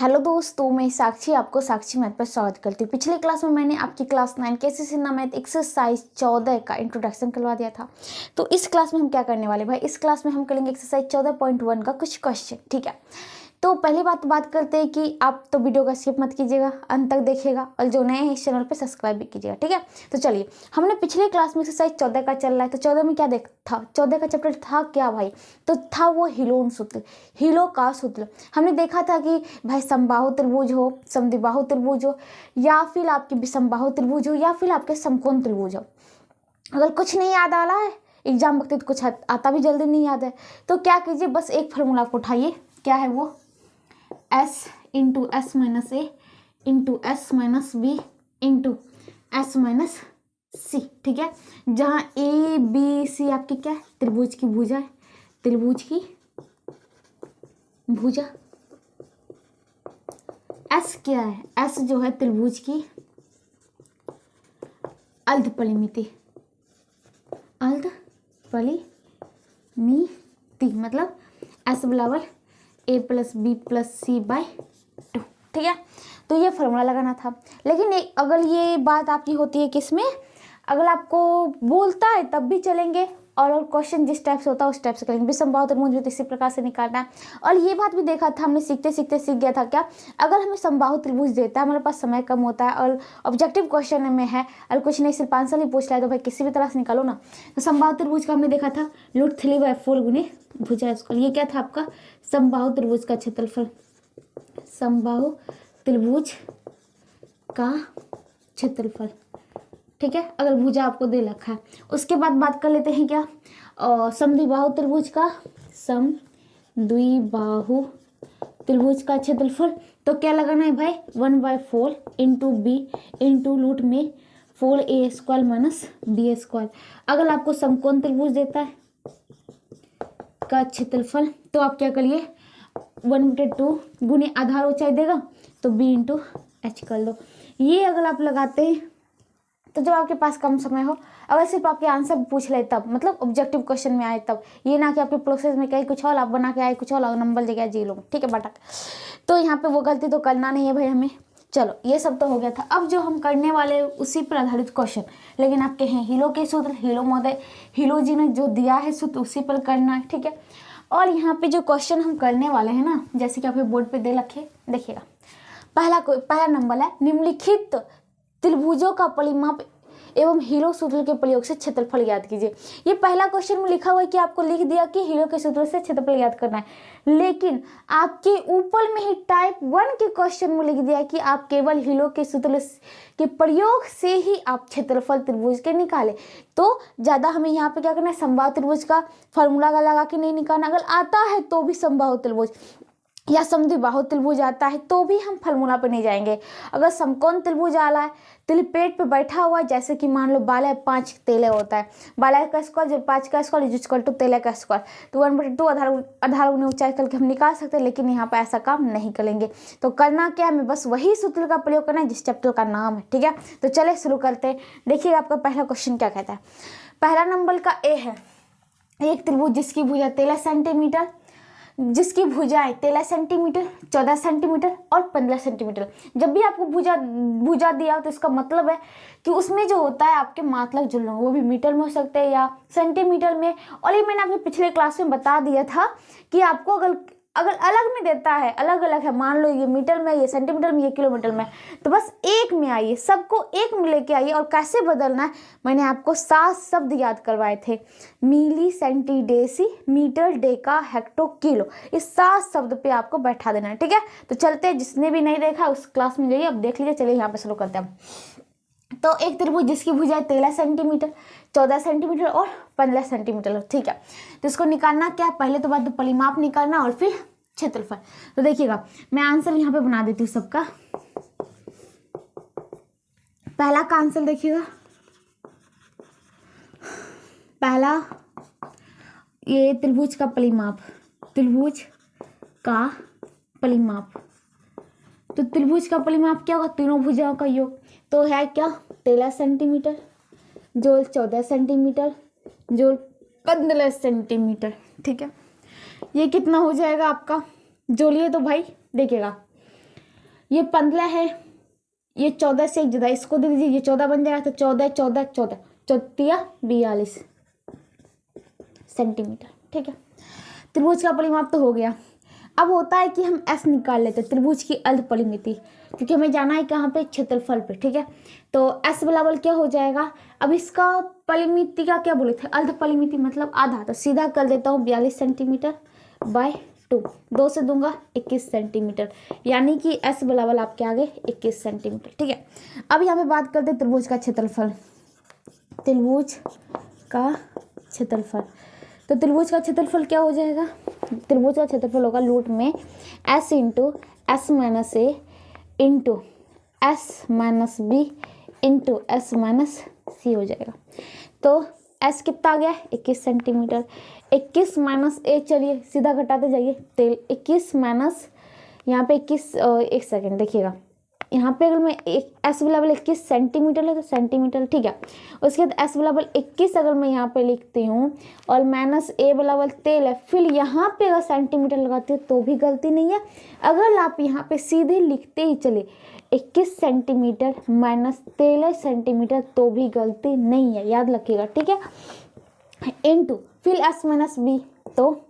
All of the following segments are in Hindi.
हेलो दोस्तों, मैं साक्षी आपको साक्षी मैथ पर स्वागत करती हूँ। पिछले क्लास में मैंने आपकी क्लास 9 केसीसी मैथ एक्सरसाइज 14 का इंट्रोडक्शन करवा दिया था। तो इस क्लास में हम क्या करने वाले भाई, इस क्लास में हम करेंगे एक्सरसाइज 14.1 का कुछ क्वेश्चन। ठीक है, तो पहली बात करते हैं कि आप तो वीडियो का स्किप मत कीजिएगा, अंत तक देखिएगा और जो नए हैं इस चैनल पे सब्सक्राइब भी कीजिएगा। ठीक है, तो चलिए, हमने पिछले क्लास में एक्सरसाइज 14 का चल रहा है। तो 14 में क्या देखा था, 14 का चैप्टर था क्या भाई, तो था वो हिलोन सूत्र, हिलो का सूत्र। हमने देखा था कि भाई समबाहु त्रिभुज हो, समद्विबाहु त्रिभुज हो, या फिर आपके विषमबाहु त्रिभुज हो, या फिर आपके समकोण त्रिभुज हो। अगर कुछ नहीं याद आ रहा है एग्जाम वक्त, तो कुछ आता भी जल्दी नहीं याद है, तो क्या कीजिए, बस एक फार्मूला को उठाइए। क्या है वो, s into S minus A into S minus B into S minus C. ठीक है, जहाँ ए बी सी आपकी क्या है, त्रिभुज की भुजा है, त्रिभुज की भुजा। एस क्या है, एस जो है त्रिभुज की अर्ध परिमिति, अर्ध परिमिति मतलब एस बराबर ए प्लस बी प्लस सी बाय 2। ठीक है, तो ये फॉर्मूला लगाना था। लेकिन अगर ये बात आपकी होती है किसमें, अगर आपको बोलता है तब भी चलेंगे, और क्वेश्चन जिस टाइप से होता है उस टाइप से करेंगे। विषमबाहु त्रिभुज भी इसी प्रकार से निकालना है। और ये बात भी देखा था हमने, सीखते सीखते सीख गया था क्या, अगर हमें समबाहु त्रिभुज देता है, हमारे पास समय कम होता है और ऑब्जेक्टिव क्वेश्चन में है, और कुछ नहीं सिर्फ आंसर ही पूछ रहा है, तो भाई किसी भी तरह से निकालो ना। तो समबाहु त्रिभुज का हमने देखा था √3/4 गुने भुजा स्क्वायर। ये क्या था आपका, समबाहु त्रिभुज का क्षेत्रफल, समबाहु त्रिभुज का क्षेत्रफल। ठीक है, अगर भुजा आपको दे रखा है। उसके बाद बात कर लेते हैं क्या, समद्विबाहु त्रिभुज का, समद्विबाहु त्रिभुज का क्षेत्रफल। तो क्या लगाना है भाई, 1/4 इंटू बी इंटू रूट में 4a² माइनस b²। अगर आपको समकोण त्रिभुज देता है का क्षेत्रफल, तो आप क्या करिए, 1/2 गुने आधार ऊंचाई देगा तो b इंटू एच कर दो। ये अगर आप लगाते हैं तो जब आपके पास कम समय हो, अगर सिर्फ आपके आंसर पूछ ले तब, मतलब ऑब्जेक्टिव क्वेश्चन में आए तब, ये ना कि आपके प्रोसेस में कहीं कुछ और आप बना के आए कुछ और नंबर देगा 0। ठीक है बटक, तो यहाँ पे वो गलती तो करना नहीं है भाई हमें। चलो, ये सब तो हो गया था। अब जो हम करने वाले उसी पर आधारित क्वेश्चन, लेकिन आपके हैं हिलो के सूत्र, हिलो महोदय, हिलो जी ने जो दिया है सूत्र उसी पर करना है। ठीक है, और यहाँ पे जो क्वेश्चन हम करने वाले हैं ना, जैसे कि आपके बोर्ड पे दे रखे, देखिएगा। पहला नंबर है, निम्नलिखित त्रिभुजों का परिमाप एवं हीरो सूत्र के प्रयोग से क्षेत्रफल ज्ञात कीजिए। ये पहला क्वेश्चन में लिखा हुआ है कि आपको लिख दिया कि हीरो के सूत्र से क्षेत्रफल ज्ञात करना है, लेकिन आपके ऊपर में ही टाइप 1 के क्वेश्चन में लिख दिया कि आप केवल हीरो के सूत्र के प्रयोग से ही आप क्षेत्रफल त्रिभुज के निकाले। तो ज्यादा हमें यहाँ पे क्या करना है, समबाहु त्रिभुज का फॉर्मूला लगा के नहीं निकालना। अगर आता है तो भी समबाहु त्रिभुज या समद्विबाहु त्रिभुज आता है तो भी हम फार्मूला पे नहीं जाएंगे। अगर समकोण त्रिभुज आ रहा है, त्रिपेट पे बैठा हुआ है, जैसे कि मान लो बालय 5 तेले होता है, बालय का स्क्वायर जो 5 का स्क्वायर इज इक्वल टू तेले का स्क्वायर, तो 1/2 आधार गुने ऊंचाई करके हम निकाल सकते हैं, लेकिन यहाँ पे ऐसा काम नहीं करेंगे। तो करना क्या है, हमें बस वही सूत्र का प्रयोग करना है जिस चैप्टर का नाम है। ठीक है, तो चले शुरू करते हैं। देखिएगा आपका पहला क्वेश्चन क्या कहता है। पहला नंबर का ए है, एक त्रिभुज जिसकी भुजा 13 सेंटीमीटर, जिसकी भुजाएं 13 सेंटीमीटर, 14 सेंटीमीटर और 15 सेंटीमीटर। जब भी आपको भुजा दिया हो तो इसका मतलब है कि उसमें जो होता है आपके मात्रक जो लोग, वो भी मीटर में हो सकते हैं या सेंटीमीटर में। और ये मैंने आपको पिछले क्लास में बता दिया था कि आपको अगर अलग में देता है, अलग अलग है, मान लो ये मीटर में, ये सेंटीमीटर में, ये किलोमीटर में, तो बस एक में आइए, सबको एक में लेके आइए। और कैसे बदलना है, मैंने आपको 7 शब्द याद करवाए थे, milli, centi, deci, metre, deca, hecto, kilo. इस 7 शब्द पे आपको बैठा देना है। ठीक है, तो चलते हैं, जिसने भी नहीं देखा उस क्लास में जाइए, अब देख लीजिए। चलिए यहाँ पे शुरू करते हैं। तो एक त्रिभुज जिसकी भुजाएं 13 सेंटीमीटर, 14 सेंटीमीटर और 15 सेंटीमीटर। ठीक है, तो इसको निकालना क्या, पहले तो बात तो परिमाप निकालना और फिर क्षेत्रफल। तो देखिएगा, मैं आंसर यहाँ पे बना देती हूँ सबका। पहला का आंसर देखिएगा, पहला ये त्रिभुज का परिमाप, त्रिभुज का परिमाप। तो त्रिभुज का परिमाप क्या होगा, तीनों भुजाओं का योग। तो है क्या, 13 सेंटीमीटर जोड़ 14 सेंटीमीटर जोड़ 15 सेंटीमीटर। ठीक है, ये कितना हो जाएगा आपका, जोड़िए तो भाई देखिएगा, ये 15 है, ये 14 से एक जुदा, इसको दे दीजिए, ये 14 बन जाएगा, तो 14 14 14 चौतिया 42 सेंटीमीटर। ठीक है, त्रिभुज का परिमाप तो हो गया। अब होता है कि हम एस निकाल लेते हैं, त्रिभुज की अर्ध परिमिति, क्योंकि हमें जाना है कहाँ पे, क्षेत्रफल पे। ठीक है, तो एस बराबर क्या हो जाएगा, अब इसका परिमिति का क्या बोले थे, अर्ध परिमिति मतलब आधा, तो सीधा कर देता हूँ 42 सेंटीमीटर बाय 2, 2 से दूंगा 21 सेंटीमीटर, यानी कि एस बराबर आपके आगे 21 सेंटीमीटर। ठीक है, अब यहाँ पे बात करते हैं त्रिभुज का क्षेत्रफल। त्रिभुज का क्षेत्रफल, तो त्रिभुज का क्षेत्रफल क्या हो जाएगा, त्रिभुज का क्षेत्रफल होगा रूट में S into S minus A into S minus B into S minus C हो जाएगा। तो एस कितना आ गया, 21 सेंटीमीटर, 21 माइनस ए, चलिए सीधा घटाते जाइए, तेल 21 माइनस यहाँ पे 21, एक सेकेंड देखिएगा, यहाँ पे अगर मैं एक एस बराबर 21 सेंटीमीटर है तो सेंटीमीटर, ठीक है, उसके बाद एस बराबर 21 अगर मैं यहाँ पे लिखती हूँ और माइनस ए बराबर तेल है, फिर यहाँ पे अगर सेंटीमीटर लगाती हूँ तो भी गलती नहीं है। अगर आप यहाँ पे सीधे लिखते ही चले 21 सेंटीमीटर माइनस 13 सेंटीमीटर तो भी गलती नहीं है, याद रखिएगा। ठीक है, इंटू फिर एस माइनस बी, तो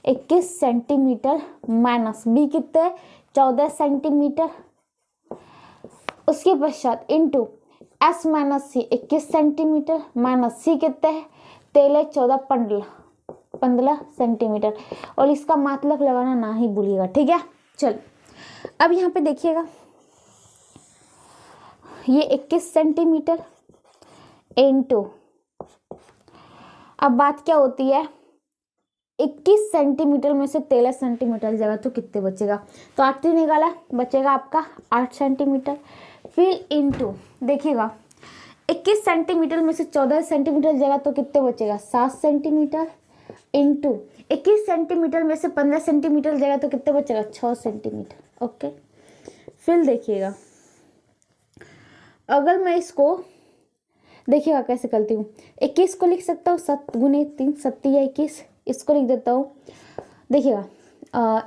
21 सेंटीमीटर माइनस बी कितने 14 सेंटीमीटर, उसके पश्चात इंटू एस माइनस सी 21 सेंटीमीटर माइनस सी कितने हैं 13 14 15 सेंटीमीटर, और इसका मतलब लगाना ना ही भूलिएगा। ठीक है, चल अब यहाँ पे देखिएगा, ये 21 सेंटीमीटर इंटू, अब बात क्या होती है, 21 सेंटीमीटर में से 13 सेंटीमीटर जगह तो कितने बचेगा, तो 8 निकाला, बचेगा आपका 8 सेंटीमीटर। फिर इंटू देखिएगा 21 सेंटीमीटर में से 14 सेंटीमीटर जगह तो कितने बचेगा 7 सेंटीमीटर, इंटू 21 सेंटीमीटर में से 15 सेंटीमीटर जगह तो कितने बचेगा 6 सेंटीमीटर। ओके, फिर देखिएगा अगर मैं इसको देखिएगा कैसे करती हूँ, 21 को लिख सकता हूँ 7 गुने 3 7 या 21, इसको लिख देता हूँ। देखिएगा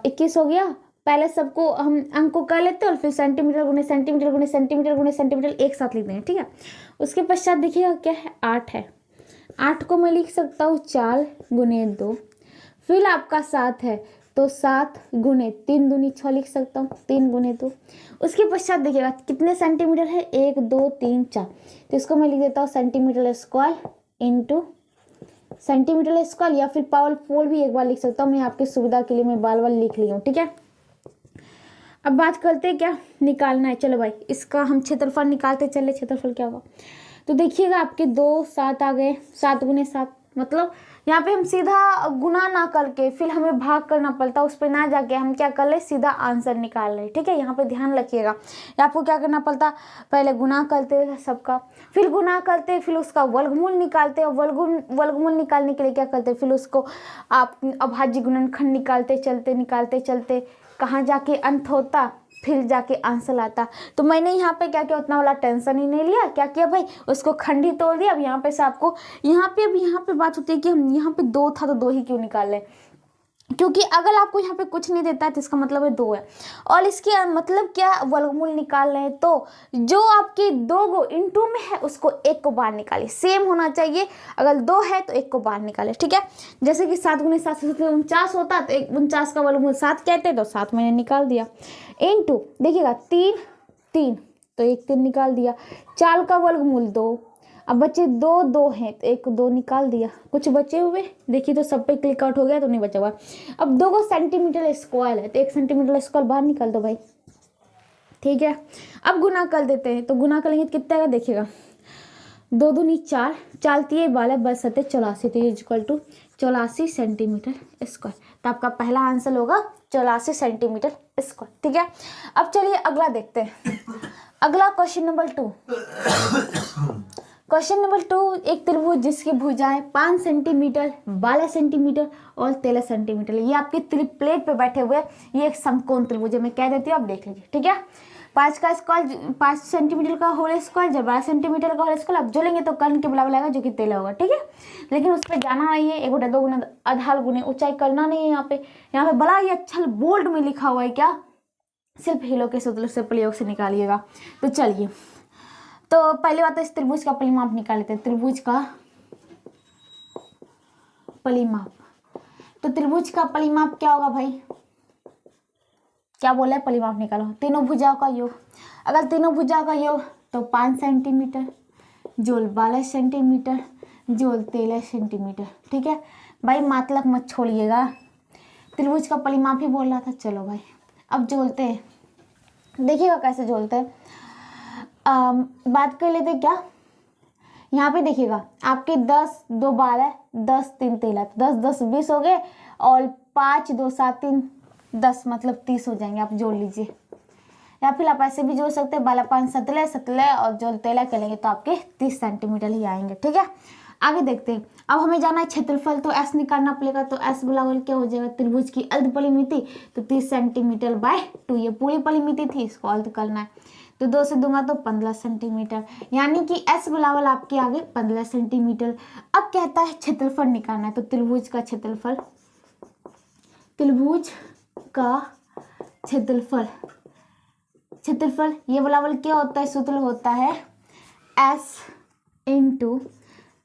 21 हो गया, पहले सबको हम अंक को कर लेते हैं और फिर सेंटीमीटर गुने सेंटीमीटर गुने सेंटीमीटर गुने सेंटीमीटर एक साथ लिख देंगे। ठीक है, उसके पश्चात देखिएगा क्या है 8 है, 8 को मैं लिख सकता हूँ 4 गुने 2, फिर आपका 7 है तो 7 गुने 3 दूनी 6 लिख सकता हूँ 3 गुने 2। उसके पश्चात देखिएगा कितने सेंटीमीटर है 1 2 3 4, तो इसको मैं लिख देता हूँ centimetre square into centimetre square, या फिर पावर 4 भी एक बार लिख सकता हूँ, मैं आपकी सुविधा के लिए मैं बार बार लिख ली हूँ। ठीक है, अब बात करते हैं क्या निकालना है, चलो भाई इसका हम क्षेत्रफल निकालते चले, क्षेत्रफल क्या होगा, तो देखिएगा आपके 2 7 आ गए, 7 गुने 7, मतलब यहाँ पे हम सीधा गुना ना करके फिर हमें भाग करना पड़ता, उस पर ना जाके हम क्या कर ले सीधा आंसर निकाल रहे। ठीक है, यहाँ पे ध्यान रखिएगा, आपको क्या करना पड़ता, पहले गुना करते सबका, फिर गुना करते, फिर उसका वर्गमूल निकालते, और वर्गमूल निकालने के लिए क्या करते, फिर उसको आप अभाज्य गुणनखंड निकालते चलते कहाँ जाके अंत होता, फिर जाके आंसर आता। तो मैंने यहाँ पे क्या किया, उतना वाला टेंशन ही नहीं लिया, क्या किया भाई उसको खंड ही तोड़ दिया। अब यहाँ पे से आपको यहाँ पे बात होती है कि हम यहाँ पे 2 था तो 2 ही क्यों निकाल लें, क्योंकि अगर आपको यहाँ पे कुछ नहीं देता है तो इसका मतलब है 2 है, और इसके मतलब क्या वर्गमूल निकाल रहे हैं, तो जो आपके 2 गो इंटू में है उसको 1 को बाहर निकालिए, सेम होना चाहिए, अगर 2 है तो 1 को बाहर निकाले। ठीक है, जैसे कि 7 गुने 7 से 49 होता, तो 49 का वर्गमूल 7 कहते तो 7 मैंने निकाल दिया, इंटू देखिएगा 3 तो 1 3 निकाल दिया, 4 का वर्गमूल 2, अब बचे 2 हैं तो 1 2 निकाल दिया, कुछ बचे हुए देखिए तो सब पे क्लिक आउट हो गया तो नहीं बचा हुआ। अब 2 को सेंटीमीटर स्क्वायर है तो 1 सेंटीमीटर स्क्वायर बाहर निकाल दो भाई। ठीक है, अब गुना कर देते हैं, तो गुना करेंगे तो कितना आएगा देखिएगा, 2 दूनी 4, 4 3 12 बस 7 84, तो इक्वल टू 84 सेंटीमीटर स्क्वायर, तो आपका पहला आंसर होगा 84 सेंटीमीटर स्क्वायर। ठीक है, अब चलिए अगला देखते हैं, अगला क्वेश्चन नंबर 2। क्वेश्चन नंबर 2, एक त्रिभुज जिसकी भुजाएं 5 सेंटीमीटर 12 सेंटीमीटर और 13 सेंटीमीटर, ये आपके त्रिप्लेट पे बैठे हुए, ये एक समकोण त्रिभुज है, मैं कह देती हूँ आप देख लीजिए। ठीक है, 5 का स्क्वायर 5 सेंटीमीटर का होल स्क्वायर जब 12 सेंटीमीटर का होल स्क्वायर आप जो लेंगे तो कर्ण के बराबर आएगा जो कि 13 होगा। ठीक है, लेकिन उस पर जाना नहीं है, 1 गुना 2 गुना आधार गुने ऊंचाई करना नहीं है, यहाँ पे बड़ा ही अच्छा बोल्ड में लिखा हुआ है क्या सिर्फ हेलो के सूत्र से प्रयोग से निकालिएगा। तो चलिए, तो पहली बात तो इस त्रिभुज का परिमाप निकाल लेते हैं। त्रिभुज का परिमाप, तो त्रिभुज का परिमाप क्या होगा भाई, क्या बोला है, परिमाप निकालो। तीनों भुजाओं का योग, अगर तीनों भुजाओं का योग तो 5 सेंटीमीटर जोल 12 सेंटीमीटर जोल 13 सेंटीमीटर। ठीक है भाई, मतलब मत छोड़िएगा, त्रिभुज का परिमाप ही बोल रहा था। चलो भाई अब जोलते हैं, देखिएगा कैसे जोलते हैं। बात कर लेते क्या, यहाँ पे देखिएगा आपके 10 2 12 10 3 13, 10 10 20 हो गए और 5 2 7 3 10 मतलब 30 हो जाएंगे। आप जोड़ लीजिए, या फिर आप ऐसे भी जोड़ सकते हैं, 12 5 17 17 और जो 13 करेंगे तो आपके 30 सेंटीमीटर ही आएंगे। ठीक है, आगे देखते हैं। अब हमें जाना है क्षेत्रफल, तो एस निकालना पड़ेगा। तो एस बराबर क्या हो जाएगा, त्रिभुज की अर्ध परिमिति तो 30 सेंटीमीटर बाय 2, ये पूरी परिमिति थी, इसको अर्ध करना है। तो 2 से दूंगा तो 15 सेंटीमीटर, यानी कि एस बराबर आपके आगे 15 सेंटीमीटर। अब कहता है क्षेत्रफल निकालना है, तो त्रिभुज का क्षेत्रफल, त्रिभुज का क्षेत्रफल, क्षेत्रफल ये बराबर क्या होता है, सूत्र होता है S into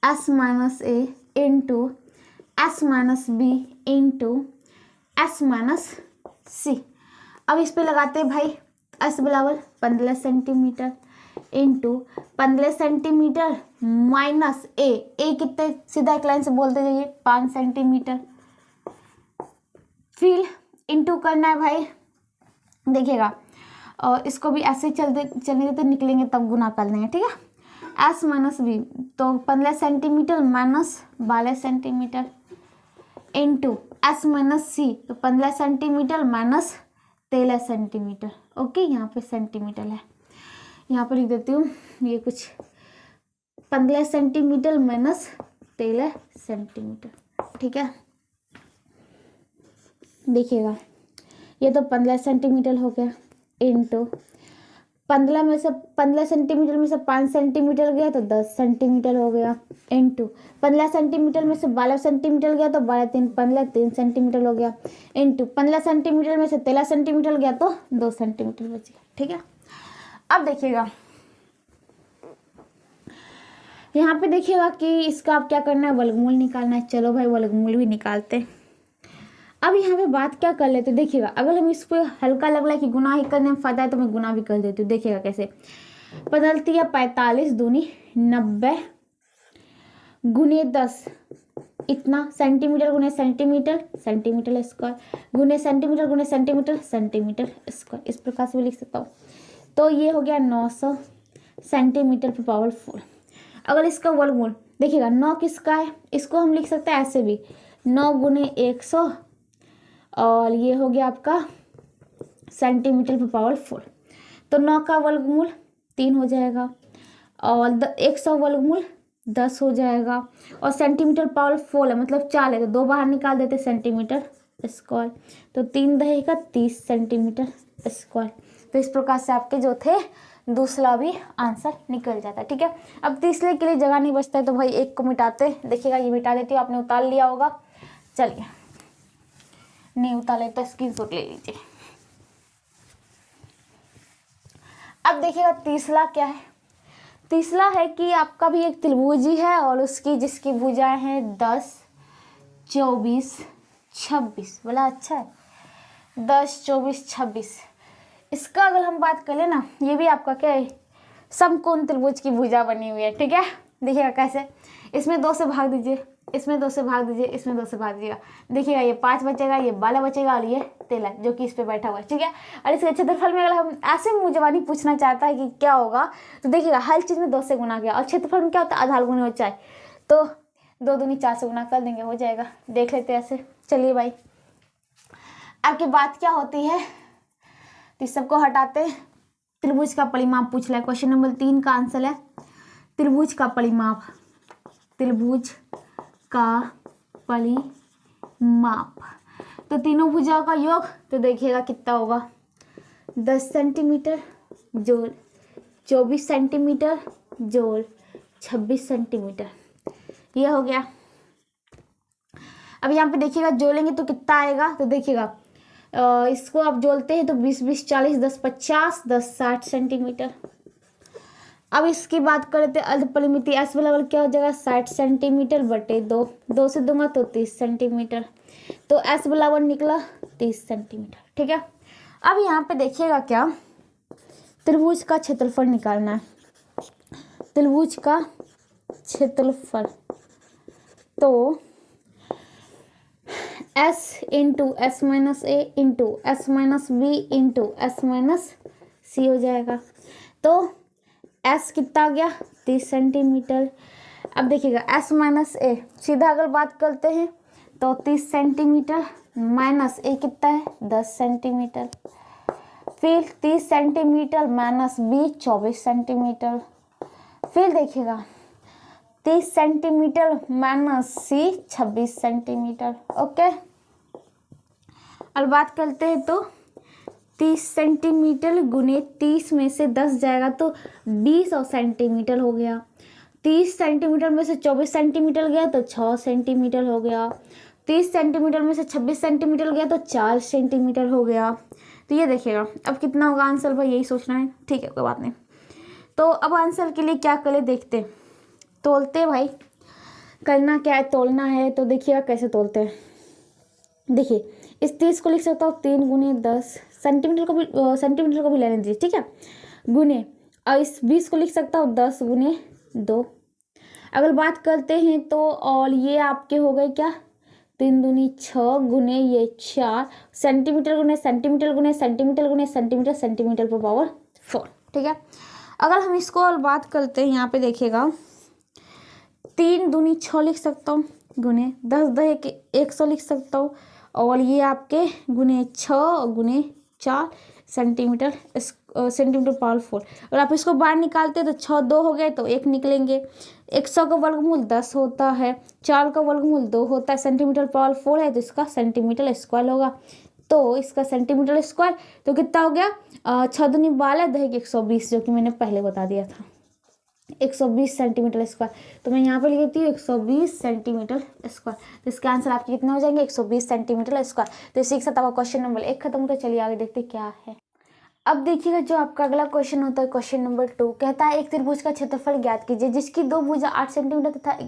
S minus A into S minus B into S minus C. अब इस पे लगाते हैं भाई, एस बराबर 15 centimetre into 15 centimetre minus A कितने, सीधा एक लाइन से बोलते जाइए, 5 सेंटीमीटर। फिर इंटू करना है भाई, देखिएगा और इसको भी ऐसे चलने देते, निकलेंगे तब गुना कर लेंगे। ठीक है, एस माइनस बी तो 15 centimetre minus 12 centimetre into S minus C तो 15 सेंटीमीटर माइनस 13 सेंटीमीटर। ओके, यहाँ पे सेंटीमीटर है, यहाँ पे लिख देती हूँ ये कुछ 15 सेंटीमीटर माइनस 13 सेंटीमीटर। ठीक है, देखिएगा ये तो 15 सेंटीमीटर हो गया इंटू 15 सेंटीमीटर में से 5 सेंटीमीटर गया तो 10 सेंटीमीटर हो गया इंटू 15 सेंटीमीटर में से 12 सेंटीमीटर गया तो 12 3 15 3 सेंटीमीटर हो गया इंटू 15 सेंटीमीटर में से 13 सेंटीमीटर गया तो 2 सेंटीमीटर बच गया। ठीक है, अब देखिएगा यहाँ पे देखिएगा कि इसका आप क्या करना है, वर्गमूल निकालना है। चलो भाई वर्गमूल भी निकालते हैं। अब यहाँ पे बात क्या कर लेते, देखिएगा अगर हम इसको हल्का लग रहा है कि गुना ही करने में फायदा है तो मैं गुना भी कर देती हूँ। देखिएगा कैसे बदलती है, 45 दूनी 90 गुने 10 इतना सेंटीमीटर गुने सेंटीमीटर सेंटीमीटर स्क्वायर गुने सेंटीमीटर सेंटीमीटर स्क्वायर, इस प्रकार से भी लिख सकता हूँ। तो ये हो गया 900 सेंटीमीटर पर पावर 4। अगर इसका वर्गमूल देखिएगा 9 किसका है, इसको हम लिख सकते हैं ऐसे भी 9 गुने 100 और ये हो गया आपका सेंटीमीटर पर पावर 4। तो 9 का वर्गमूल 3 हो जाएगा और 100 वर्गमूल 10 हो जाएगा और सेंटीमीटर पावर 4 है मतलब 4 है तो 2 बाहर निकाल देते सेंटीमीटर स्क्वायर, तो 3 रहेगा 30 सेंटीमीटर स्क्वायर। तो इस प्रकार से आपके जो थे दूसरा भी आंसर निकल जाता है। ठीक है, अब तीसरे के लिए जगह नहीं बचता है तो भाई एक को मिटाते, देखिएगा ये मिटा देती हूँ, आपने उतार लिया होगा। चलिए नहीं उतारे तो स्क्रीनशॉट ले लीजिए। अब देखिएगा तीसरा क्या है, तीसरा है कि आपका भी एक त्रिभुज ही है और उसकी जिसकी भुजाएं हैं 10 24 26, बोला अच्छा है 10 24 26। इसका अगर हम बात करें ना, ये भी आपका क्या है, समकोण त्रिभुज की भुजा बनी हुई है। ठीक है, देखिएगा कैसे, इसमें 2 से भाग दीजिए, इसमें 2 से भाग दीजिए, इसमें 2 से भाग दीजिएगा, देखिएगा ये 5 बचेगा, ये 12 बचेगा और ये 13 जो कि इस पे बैठा हुआ है। ठीक है, और इसके क्षेत्रफल में अगर हम ऐसे मुँह जबानी पूछना चाहता है कि क्या होगा, तो देखिएगा हर चीज़ में 2 से गुना किया और क्षेत्रफल में क्या होता है आधार गुने हो चाहे, तो 2 दूनी 4 से गुना कर देंगे, हो जाएगा। देख लेते हैं ऐसे। चलिए भाई आपकी बात क्या होती है, तो इस सबको हटाते, त्रिभुज का परिमाप पूछ रहा है। क्वेश्चन नंबर 3 का आंसर है त्रिभुज का परिमाप, त्रिभुज का परिमाप तो तीनों भुजाओं का योग, तो देखिएगा कितना होगा 10 सेंटीमीटर जोड़ 24 सेंटीमीटर जोड़ 26 सेंटीमीटर, ये हो गया। अब यहाँ पे देखिएगा जोड़ेंगे तो कितना आएगा, तो देखिएगा इसको आप जोड़ते हैं तो 20 20 40 10 50 10 60 सेंटीमीटर। अब इसकी बात करें तो अर्ध परिमिति एस बराबर क्या हो जाएगा 60 सेंटीमीटर बटे 2, 2 से दूंगा तो 30 सेंटीमीटर, तो एस बराबर निकला 30 सेंटीमीटर। ठीक है, अब यहाँ पे देखिएगा क्या, त्रिभुज का क्षेत्रफल निकालना है। त्रिभुज का क्षेत्रफल तो s into S minus A into S minus B into S minus C हो जाएगा। तो s कितना आ गया 30 सेंटीमीटर। अब देखिएगा s माइनस ए, सीधा अगर बात करते हैं तो 30 सेंटीमीटर माइनस ए कितना है 10 सेंटीमीटर, फिर 30 सेंटीमीटर माइनस बी 24 सेंटीमीटर, फिर देखिएगा 30 सेंटीमीटर माइनस सी 26 सेंटीमीटर। ओके, और बात करते हैं तो 30 सेंटीमीटर गुने 30 में से 10 जाएगा तो 20 सेंटीमीटर हो गया। 30 सेंटीमीटर में से 24 सेंटीमीटर गया तो 6 सेंटीमीटर हो गया। 30 सेंटीमीटर में से 26 सेंटीमीटर गया तो 4 सेंटीमीटर हो गया। तो ये देखिएगा अब कितना होगा आंसर, भाई यही सोचना है। ठीक है, कोई बात नहीं। तो अब आंसर के लिए क्या करें देखते हैं, तोलते भाई, करना क्या है, तोलना है। तो देखिएगा कैसे तोलते हैं। देखिए इस 30 को लिख सकता हूँ 3 गुने 10 सेंटीमीटर को भी लेने दीजिए। ठीक है, गुने, और इस 20 को लिख सकता हूँ 10 गुने 2। अगर बात करते हैं तो और ये आपके हो गए क्या 3 दूनी 6 गुने ये 4 सेंटीमीटर गुने सेंटीमीटर गुने सेंटीमीटर गुने सेंटीमीटर सेंटीमीटर पर पावर 4। ठीक है, अगर हम इसको और बात करते हैं यहाँ पे देखिएगा 3 दूनी 6 लिख सकता हूँ गुने 10 दहे के 100 लिख सकता हूँ, और ये आपके गुने 6 गुने 4 सेंटीमीटर सेंटीमीटर पावर 4। और आप इसको बाहर निकालते हैं तो 6 2 हो गए तो 1 निकलेंगे। 100 का वर्गमूल 10 होता है, 4 का वर्गमूल 2 होता है, सेंटीमीटर पावर 4 है तो इसका सेंटीमीटर स्क्वायर होगा। तो इसका सेंटीमीटर स्क्वायर तो कितना हो गया 6 दूनी 12 दहे 120, जो कि मैंने पहले बता दिया था 120 सेंटीमीटर स्क्वायर। तो मैं यहाँ पे लिख देती हूँ 120 सेंटीमीटर स्क्वायर। तो इसका आंसर आपके कितने हो जाएंगे 120 सेंटीमीटर स्क्वायर। तो इसी के साथ आपका क्वेश्चन नंबर 1 खत्म होता है। चलिए आगे देखते क्या है। अब देखिएगा जो आपका अगला क्वेश्चन होता है क्वेश्चन नंबर 2, कहता है एक त्रिभुज का क्षेत्रफल ज्ञात कीजिए जिसकी 2 भुजा 8 सेंटीमीटर तथा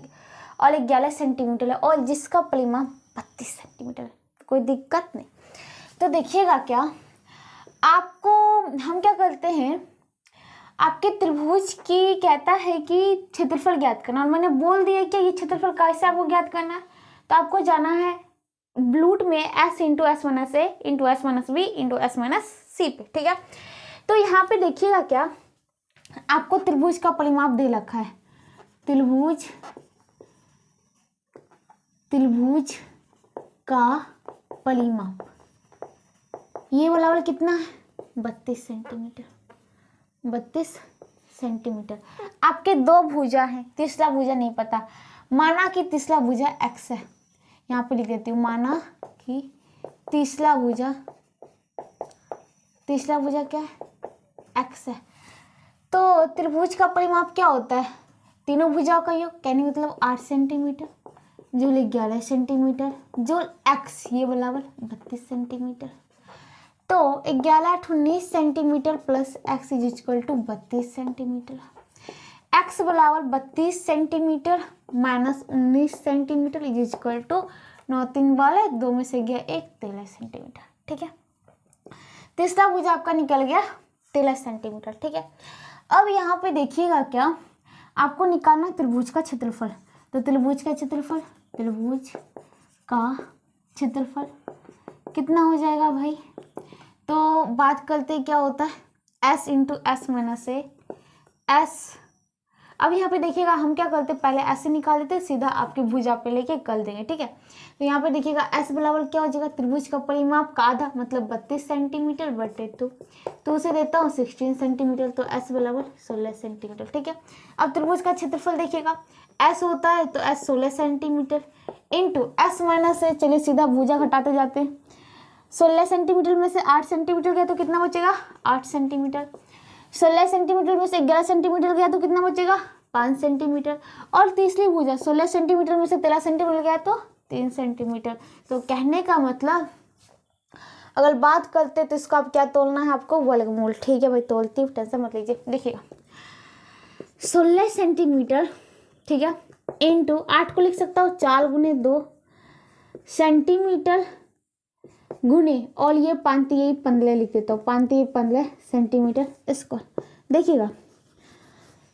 और 11 सेंटीमीटर है और जिसका परिमाप 32 सेंटीमीटर है। कोई दिक्कत नहीं। तो देखिएगा क्या, आपको हम क्या करते हैं, आपके त्रिभुज की कहता है कि क्षेत्रफल ज्ञात करना, और मैंने बोल दिया कि ये क्षेत्रफल कैसे आपको ज्ञात करना है। तो आपको जाना है रूट में s into S minus A into S minus B into S minus C पे। ठीक है, तो यहाँ पे देखिएगा क्या, आपको त्रिभुज का परिमाप दे रखा है। त्रिभुज का परिमाप ये वाला कितना है 32 सेंटीमीटर। 32 सेंटीमीटर। आपके 2 भुजा हैं, तीसरा भुजा नहीं पता। माना कि तीसरा भुजा x है, यहाँ पे लिख देती हूँ माना कि तीसरा भुजा क्या है x है। तो त्रिभुज का परिमाप क्या होता है, तीनों भुजाओं का योग, कहने मतलब 8 सेंटीमीटर जोड़ 11 सेंटीमीटर जोड़ x ये बराबर 32 सेंटीमीटर। तो 11 19 centimetre plus x is equal to 32 centimetre. x बराबर 32 centimetre minus 19 centimetre is equal to 9 3 वाले 2 में से गया 1 13 सेंटीमीटर। ठीक है, तीसरा भुजा आपका निकल गया 13 सेंटीमीटर। ठीक है, अब यहाँ पे देखिएगा क्या, आपको निकालना त्रिभुज का क्षेत्रफल। तो त्रिभुज का क्षेत्रफल कितना हो जाएगा भाई, तो बात करते क्या होता है s into S minus A S. अब यहाँ पे देखिएगा हम क्या करते, पहले ऐसे निकाल देते, सीधा आपकी भुजा पे लेके कर देंगे। ठीक है, तो यहाँ पे देखिएगा s बराबर क्या हो जाएगा, त्रिभुज का परिमाप का आधा मतलब 32 सेंटीमीटर बटे 2, तो उसे देता हूँ 16 सेंटीमीटर, तो s बराबर 16 सेंटीमीटर। ठीक है, अब त्रिभुज का क्षेत्रफल देखिएगा s होता है तो s 16 centimetre into S minus A, चलिए सीधा भुजा घटाते जाते हैं। 16 सेंटीमीटर में से 8 सेंटीमीटर गया तो कितना बचेगा 8 सेंटीमीटर। 16 सेंटीमीटर में से 11 सेंटीमीटर गया तो कितना बचेगा 5 सेंटीमीटर। और तीसरी भुजा 16 सेंटीमीटर में से 13 सेंटीमीटर गया तो 3 सेंटीमीटर। तो कहने का मतलब अगर बात करते तो इसको आप क्या तोलना है, आपको वर्गमूल। ठीक है भाई, तोलती हूँ, टेंशन मत लीजिए। देखिएगा 16 सेंटीमीटर, ठीक है, इंटू 8 को लिख सकता हूँ 4 गुने 2 सेंटीमीटर गुने, और ये 5×15 लिख देता हूँ, 5×15 सेंटीमीटर स्क्वायर। देखिएगा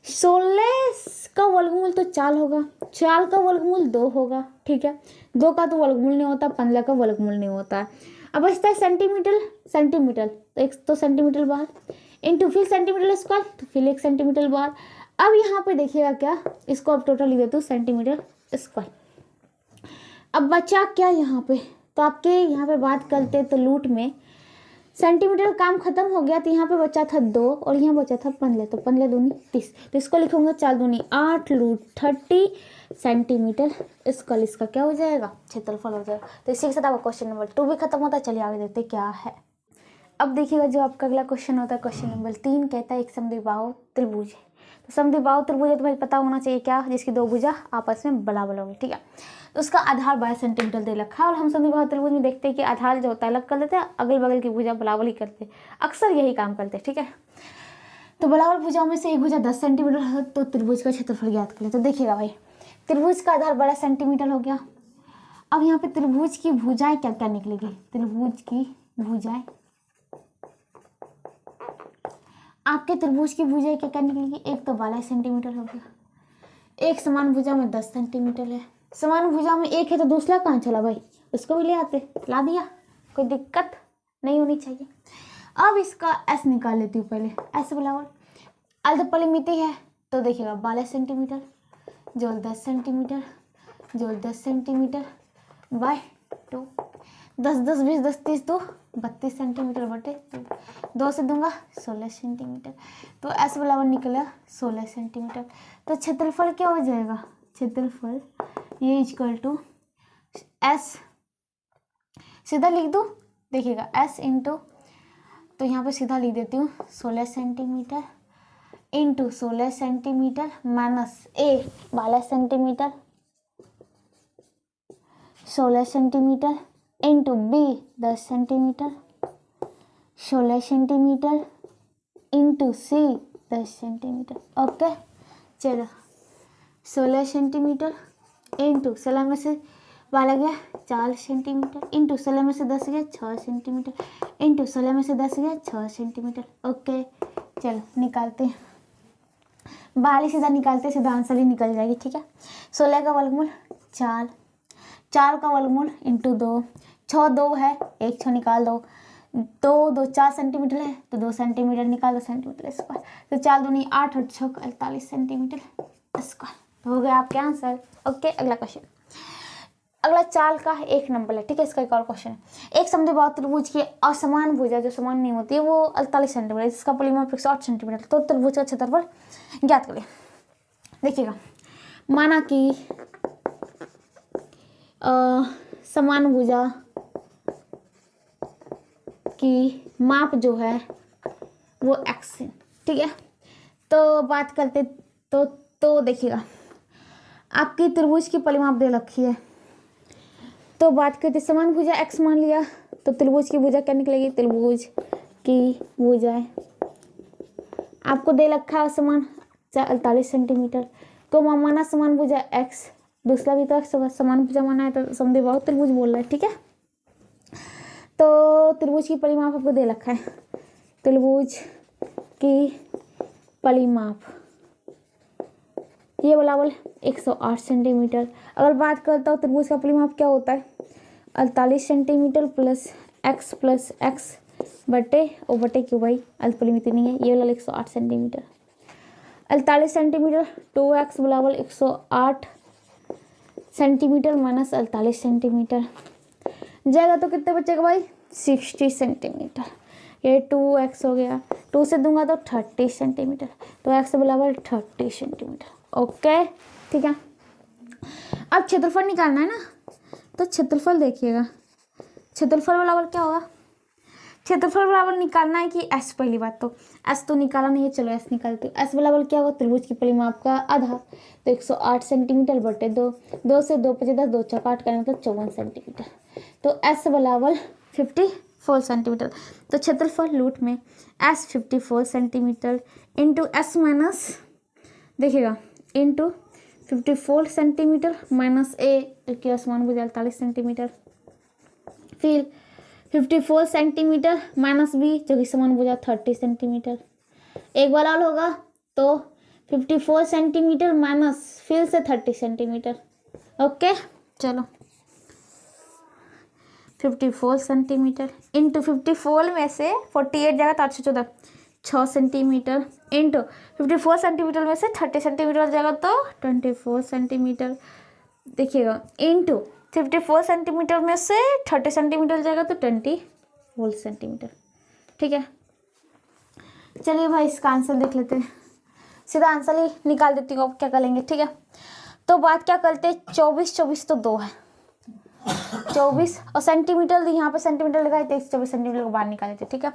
16 का वर्गमूल तो 4 होगा, 4 का वर्गमूल 2 होगा, ठीक है, 2 का तो वर्गमूल नहीं होता, 15 का वर्गमूल नहीं होता है। अब बचता है सेंटीमीटर, सेंटीमीटर तो एक तो सेंटीमीटर बाहर, इंटू फिर सेंटीमीटर स्क्वायर तो फिर 1 सेंटीमीटर बाहर। अब यहाँ पे देखिएगा क्या, इसको अब टोटल लिख देते हूँ सेंटीमीटर स्क्वायर। अब बचा क्या यहाँ पे, तो आपके यहाँ पे बात करते तो लूट में सेंटीमीटर काम खत्म हो गया, तो यहाँ पे बचा था 2 और यहाँ बचा था 15, तो 15 दूनी 30, तो इसको लिखूंगा 4 दूनी 8 लूट 30 सेंटीमीटर स्क्वायर। इसका क्या हो जाएगा, क्षेत्रफल हो जाएगा। तो इसी के साथ आपका क्वेश्चन नंबर 2 भी खत्म होता है। चलिए आगे देखते क्या है। अब देखिएगा जो आपका अगला क्वेश्चन होता है, क्वेश्चन नंबर 3 कहता है एक समद्विबाहु त्रिभुज है। तो समद्विबाहु त्रिभुज है तो भाई पता होना चाहिए क्या, जिसकी 2 भुजा आपस में बराबर होंगी, ठीक है। तो उसका आधार 12 सेंटीमीटर दे रखा है, और हम समद्विबाहु त्रिभुज में देखते हैं कि आधार जो होता है अलग कर देते हैं, अगल बगल की भुजा बराबर ही करते हैं, अक्सर यही काम करते हैं, ठीक है। तो बराबर भुजाओं में से एक भुजा 10 सेंटीमीटर है, तो त्रिभुज का क्षेत्रफल ज्ञात कर ले। तो देखिएगा भाई त्रिभुज का आधार 12 सेंटीमीटर हो गया। अब यहाँ पे त्रिभुज की भुजाएं क्या क्या निकलेगी, त्रिभुज की भुजाएं, आपके त्रिभुज की भुजाएं क्या क्या निकलेगी, एक तो 12 सेंटीमीटर हो गया, एक समान भुजा में 10 सेंटीमीटर है, समान भुजा में एक है तो दूसरा कहाँ चला भाई, उसको भी ले आते, ला दिया, कोई दिक्कत नहीं होनी चाहिए। अब इसका एस निकाल लेती हूँ पहले, एस बराबर अर्धपरिमिति है, तो देखिएगा 12 सेंटीमीटर जोड़ 10 सेंटीमीटर जोड़ 10 सेंटीमीटर बाय 2, 10 10 20 10 30 तो 32 सेंटीमीटर बटे 2 से दूंगा 16 सेंटीमीटर। तो एस बराबर निकला 16 सेंटीमीटर। तो क्षेत्रफल क्या हो जाएगा, क्षेत्रफल ये इक्वल टू एस, सीधा लिख दूँ, देखिएगा एस इंटू, तो यहाँ पे सीधा लिख देती हूँ 16 centimetre into 16 centimetre minus A 12 centimetre, 16 centimetre into B 10 centimetre, 16 centimetre into C 10 centimetre. Okay चलो 16 सेंटीमीटर इंटू 16 में से 12 गया 4 सेंटीमीटर इंटू 16 में से 10 गया 6 सेंटीमीटर इंटू 16 में से 10 गया 6 सेंटीमीटर। ओके चलो निकालते हैं, बाहर सीधा निकालते सीधा आंसर ही निकल जाएगी, ठीक है। 16 का वर्गमूल 4, 4 का वर्गमूल इंटू 2, 6 2 है, 1 6 निकाल दो, 2 2 4 सेंटीमीटर है तो 2 सेंटीमीटर निकाल दो सेंटीमीटर स्क्वायर, तो 4 दूनी 8 और 6 48 सेंटीमीटर स्क्वायर, तो हो गया आपके आंसर। ओके अगला क्वेश्चन, अगला 4 का 1 नंबर है, ठीक है। इसका एक और क्वेश्चन है, एक समद्विबाहु त्रिभुज की असमान भुजा जो समान नहीं होती है वो 48 सेंटीमीटर, जिसका परिमाप 108 सेंटीमीटर, तो त्रिभुज का क्षेत्रफल ज्ञात करें। देखिएगा माना कि समान भुजा की माप जो है वो x है, ठीक है। तो बात करते तो देखिएगा आपकी त्रिभुज की परिमाप दे रखी है, तो बात करते समान भुजा x मान लिया, तो त्रिभुज की भुजा क्या निकलेगी, त्रिभुज की भुजाएं आपको दे रखा है समान 48 सेंटीमीटर, तो माना समान भुजा x, दूसरा भी तो x होगा, समान भुजा माना है तो समद्विबाहु त्रिभुज बोल रहा है, ठीक है। तो त्रिभुज की परिमाप आपको दे रखा है, त्रिभुज की परिमाप ये बराबर 108 सेंटीमीटर। अगर बात करता हूँ त्रिभुज का परिमाप क्या होता है, 48 सेंटीमीटर प्लस एक्स बटे ओ बटे क्यों भाई, अल्परिमिति नहीं है, ये वाला 108 सेंटीमीटर, 48 सेंटीमीटर 2x बराबर 108 सेंटीमीटर माइनस 48 सेंटीमीटर जाएगा, तो कितने बचेगा भाई 60 सेंटीमीटर, ये 2x हो गया, 2 से दूंगा तो 30 सेंटीमीटर, तो x बराबर 30 सेंटीमीटर। ओके ठीक है। अब क्षेत्रफल निकालना है ना, तो क्षेत्रफल देखिएगा, क्षेत्रफल बराबर क्या होगा, क्षेत्रफल बराबर निकालना है कि एस, पहली बात तो एस तो निकाला नहीं है, चलो एस निकालते हैं। एस बराबर क्या होगा, त्रिभुज की परिमाप का आधा, तो 108 सेंटीमीटर बटे 2, 2 से 2 5 10, 2 चौका 8 का मतलब 54 सेंटीमीटर, तो एस बराबर 50 4 सेंटीमीटर। तो क्षेत्रफल लूट में S 54 centimetre into S minus देखिएगा इंटू 54 सेंटीमीटर माइनस A जो कि आसमान भुजा 48 सेंटीमीटर, फिर 54 सेंटीमीटर माइनस B जो कि समान भुजा 30 सेंटीमीटर। एक बार और होगा तो 54 सेंटीमीटर माइनस फिर से 30 सेंटीमीटर। ओके चलो 54 सेंटीमीटर इंटू 54 में से 48 जाएगा तो 814 6 सेंटीमीटर इंटू 54 सेंटीमीटर में से 30 सेंटीमीटर जाएगा तो 24 सेंटीमीटर देखिएगा इंटू 54 सेंटीमीटर में से 30 सेंटीमीटर जाएगा तो 24 सेंटीमीटर। ठीक है, चलिए भाई इसका आंसर देख लेते हैं। सीधा आंसर ही निकाल देती हूँ, अब क्या करेंगे। ठीक है, तो बात क्या करते हैं, 24 तो 2 है, 24 और सेंटीमीटर यहाँ पे सेंटीमीटर लगाए तो 24 सेंटीमीटर को बाहर निकाल देते। ठीक है,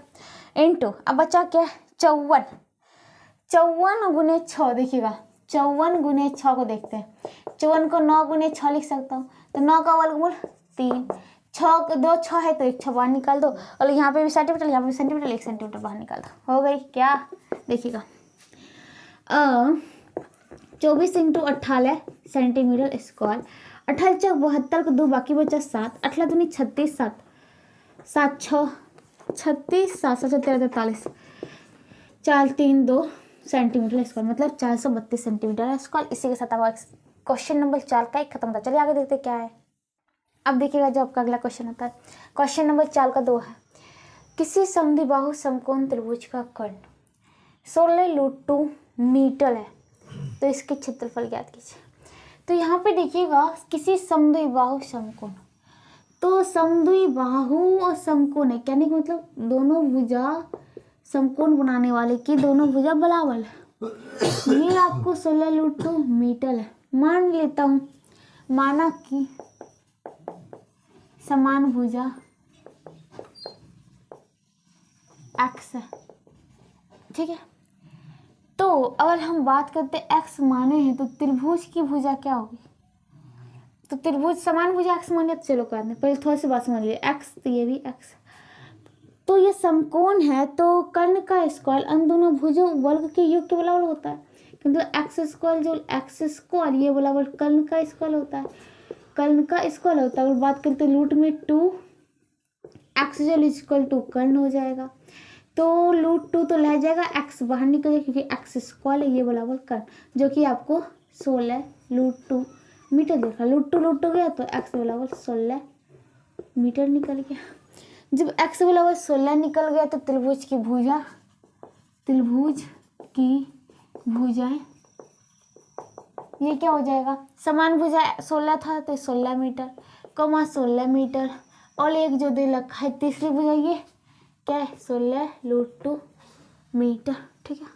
इंटू अब बचा क्या 54 गुने 6 देखिएगा 54 गुने 6 को देखते हैं। 54 को 9 गुने 6 लिख सकता हूँ तो 9 का वर्गमूल 3, 6 2 6 है तो 1 6 बाहर निकाल दो और यहाँ पे भी सेंटीमीटर यहाँ पे भी सेंटीमीटर 1 सेंटीमीटर बाहर निकाल दो। हो गई क्या, देखिएगा 24 इंटू 18 सेंटीमीटर स्क्वायर, 18 चौक 72 को 2 बाकी बचा 7, 18 दूनी 36 7 7 6 36 7 7 13 43 4 3 2 सेंटीमीटर स्क्वायर मतलब 432 सेंटीमीटर स्क्वायर। इसी के साथ अब क्वेश्चन नंबर 4 का एक खत्म था। चलिए आगे देखते क्या है। अब देखिएगा जो आपका अगला क्वेश्चन होता है, क्वेश्चन नंबर 4 का 2 है। किसी समद्विबाहु समकोण त्रिभुज का कर्ण 16√2 मीटर है तो इसके क्षेत्रफल ज्ञात कीजिए। तो यहाँ पे देखिएगा किसी समद्विबाहु समकोण, तो समद्विबाहु और समकोण है यानी कि मतलब दोनों भुजा समकोण बनाने वाले की दोनों भुजा बराबर है। ये आपको 16√2 मीटर है। मान लेता हूँ, माना कि समान भुजा x है। ठीक है, तो अगर हम बात करते x माने हैं तो त्रिभुज की भुजा क्या होगी, तो त्रिभुज समान भुजा x माने तो चलो करते हैं। पहले थोड़ी सी बात समझ लीजिए, x तो ये भी x, तो ये समकोण है तो कर्ण का स्क्वायर अन दोनों भुजों वर्ग के योग के बराबर होता है, किंतु एक्स स्क्वायर जो एक्स स्क्वायर ये बराबर कर्ण का स्क्वायर होता है, कर्ण का स्क्वायर होता है। और बात करते हैं रूट में 2 एक्स जो इक्वल टू कर्ण हो जाएगा, तो √2 तो रह जाएगा, एक्स बाहर निकल जाएगा क्योंकि एक्स स्क्वायर है ये बराबर कर्ण, जो कि आपको 16√2 मीटर देखा। √2 गया तो एक्स बराबर 16 मीटर निकल गया। जब एक्स बराबर 16 निकल गया तो त्रिभुज की भुजाएं ये क्या हो जाएगा, समान भुजा 16 था तो 16 मीटर, 16 मीटर और एक जो दे रखा है तीसरी भुजा ये क्या है 16√2 मीटर। ठीक है,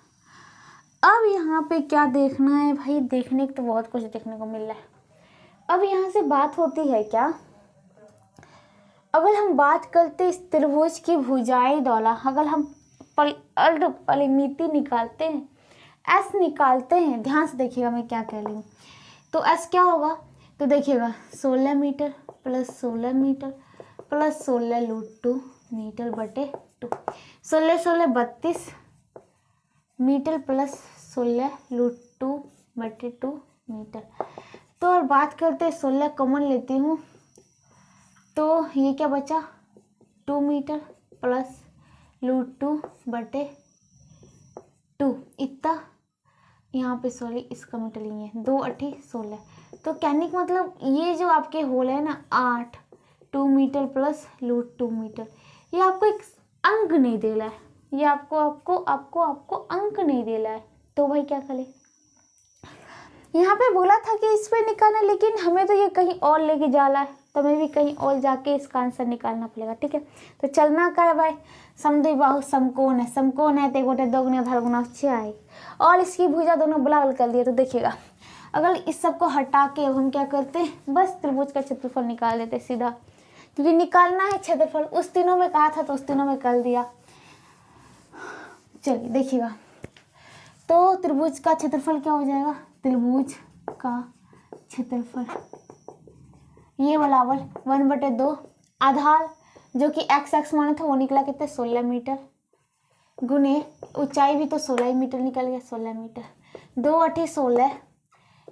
अब यहाँ पे क्या देखना है भाई, देखने को तो बहुत कुछ देखने को मिल रहा है। अब यहाँ से बात होती है क्या, अगर हम बात करते इस त्रिभुज की भुजाएं द्वारा अगर हम परिमिति निकालते हैं, एस निकालते हैं, ध्यान से देखिएगा मैं क्या कह रही हूँ। तो एस क्या होगा, तो देखिएगा 16 metre plus 16 metre plus 16√2 metre बटे 2, 16 16 32 मीटर प्लस 16√2 बटे 2 मीटर। तो और बात करते हैं 16 कॉमन लेती हूँ तो ये क्या बचा 2 मीटर प्लस √2 बटे 2 इतना, यहाँ पे सॉरी इसका मीटर नहीं है, 2 8 16। तो कहने का मतलब ये जो आपके होल है ना 8 2 मीटर प्लस √2 मीटर, ये आपको एक अंक नहीं दे रहा है, ये आपको अंक नहीं दे रहा है। तो भाई क्या करें, यहाँ पे बोला था कि इस पे निकालना, लेकिन हमें तो ये कहीं और लेके जाना है, तो हमें भी कहीं और जाके इसका आंसर निकालना पड़ेगा। ठीक है, तो चलना क्या है भाई, समद्विबाहु समकोण है तो 1 बटे 2 गुना आधार गुना 6 आएगी और इसकी भुजा दोनों बराबर कर दिए। तो देखिएगा अगर इस सब को हटा के हम क्या करते हैं, बस त्रिभुज का क्षेत्रफल निकाल देते सीधा, क्योंकि निकालना है क्षेत्रफल, उस तीनों में कहा था तो उस तीनों में कर दिया। चलिए देखिएगा, तो त्रिभुज का क्षेत्रफल क्या हो जाएगा, त्रिभुज का क्षेत्रफल ये बराबर 1 बटे 2 आधार जो कि एक्स एक्स माने था वो निकला कितने 16 मीटर, गुने ऊंचाई भी तो 16 ही मीटर निकल गया, 16 मीटर, 2 8 16,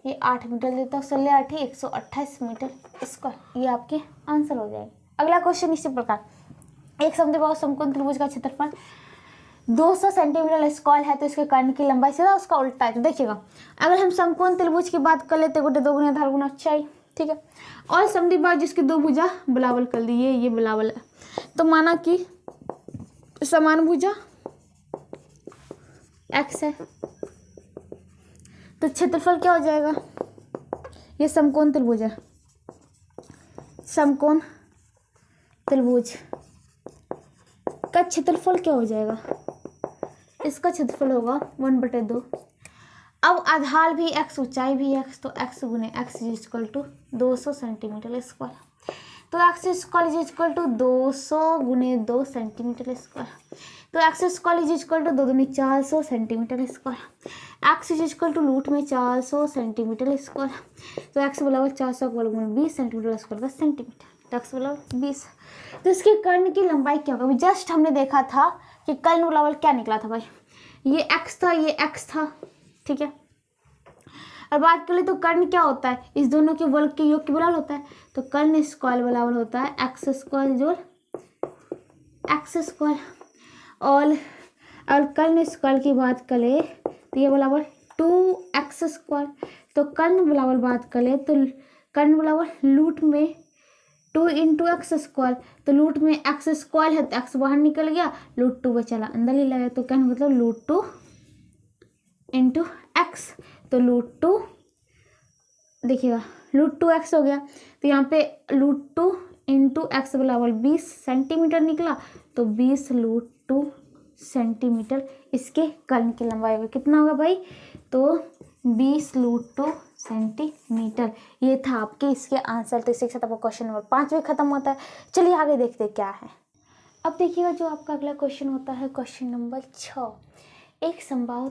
ये 8 मीटर देता हूँ, 16 8 128 मीटर स्क्वायर। ये आपके आंसर हो जाएगा। अगला क्वेश्चन इसी प्रकार, एक समद्विबाहु समकोण त्रिभुज का क्षेत्रफल 200 सेंटीमीटर स्क्वायर है तो इसके कर्ण की लंबाई सीधा उसका उल्टा है। तो देखिएगा, अगर हम समकोण त्रिभुज की बात कर लेते गोटे 2 गुना आधार गुना ऊंचाई, ठीक है, और समद्विबाहु जिसकी 2 भुजा बराबर कर दी, ये बराबर है, तो माना कि समान भुजा x है, तो क्षेत्रफल क्या हो जाएगा, ये समकोण त्रिभुज है, समकोण त्रिभुज का क्षेत्रफल क्या हो जाएगा, इसका क्षेत्रफल होगा 1/2। अब आधार भी x, ऊंचाई भी x, तो x गुने x is equal to 200 centimetre square, तो x square is equal to 200 गुने 2 सेंटीमीटर स्क्वायर, तो x square is equal to 2 दूनी 400 centimetre square, x is equal to root में 400 सेंटीमीटर स्क्वायर, तो x बराबर 400 का वर्गमूल 20 सेंटीमीटर स्क्वायर का सेंटीमीटर, तो x बराबर 20। तो इसके कर्ण की लंबाई क्या होगा, जस्ट हमने देखा था कि कर्ण बराबर क्या निकला था भाई, ये x था, ये x था, ठीक है। और बात कर ले तो कर्ण क्या होता है, इस दोनों के वर्ग के योग के बराबर होता है, तो कर्ण स्क्वायर बराबर होता है एक्स स्क्वायर जोड़ एक्स स्क्वायर, और कर्ण स्क्वायर की बात करें तो ये बराबर 2x स्क्वायर, तो कर्ण बराबर बात करें तो कर्ण बराबर रूट में 2 × x स्क्वायर, तो रूट में x स्क्वायर है तो x बाहर निकल गया, रूट 2 बचा अंदर ही लगा, तो कर्ण मतलब रूट 2 × x, तो रूट 2 देखिएगा रूट 2x हो गया, तो यहाँ पे रूट 2 × x बराबर 20 सेंटीमीटर निकला, तो 20 रूट 2 सेंटीमीटर इसके कर्ण की लंबाई होगी। कितना होगा भाई, तो 20 रूट 2 सेंटीमीटर। ये था आपके इसके आंसर। तो इसके साथ आपका क्वेश्चन नंबर 5 भी खत्म होता है। चलिए आगे देखते क्या है। अब देखिएगा जो आपका अगला क्वेश्चन होता है क्वेश्चन नंबर 6। एक समबाहु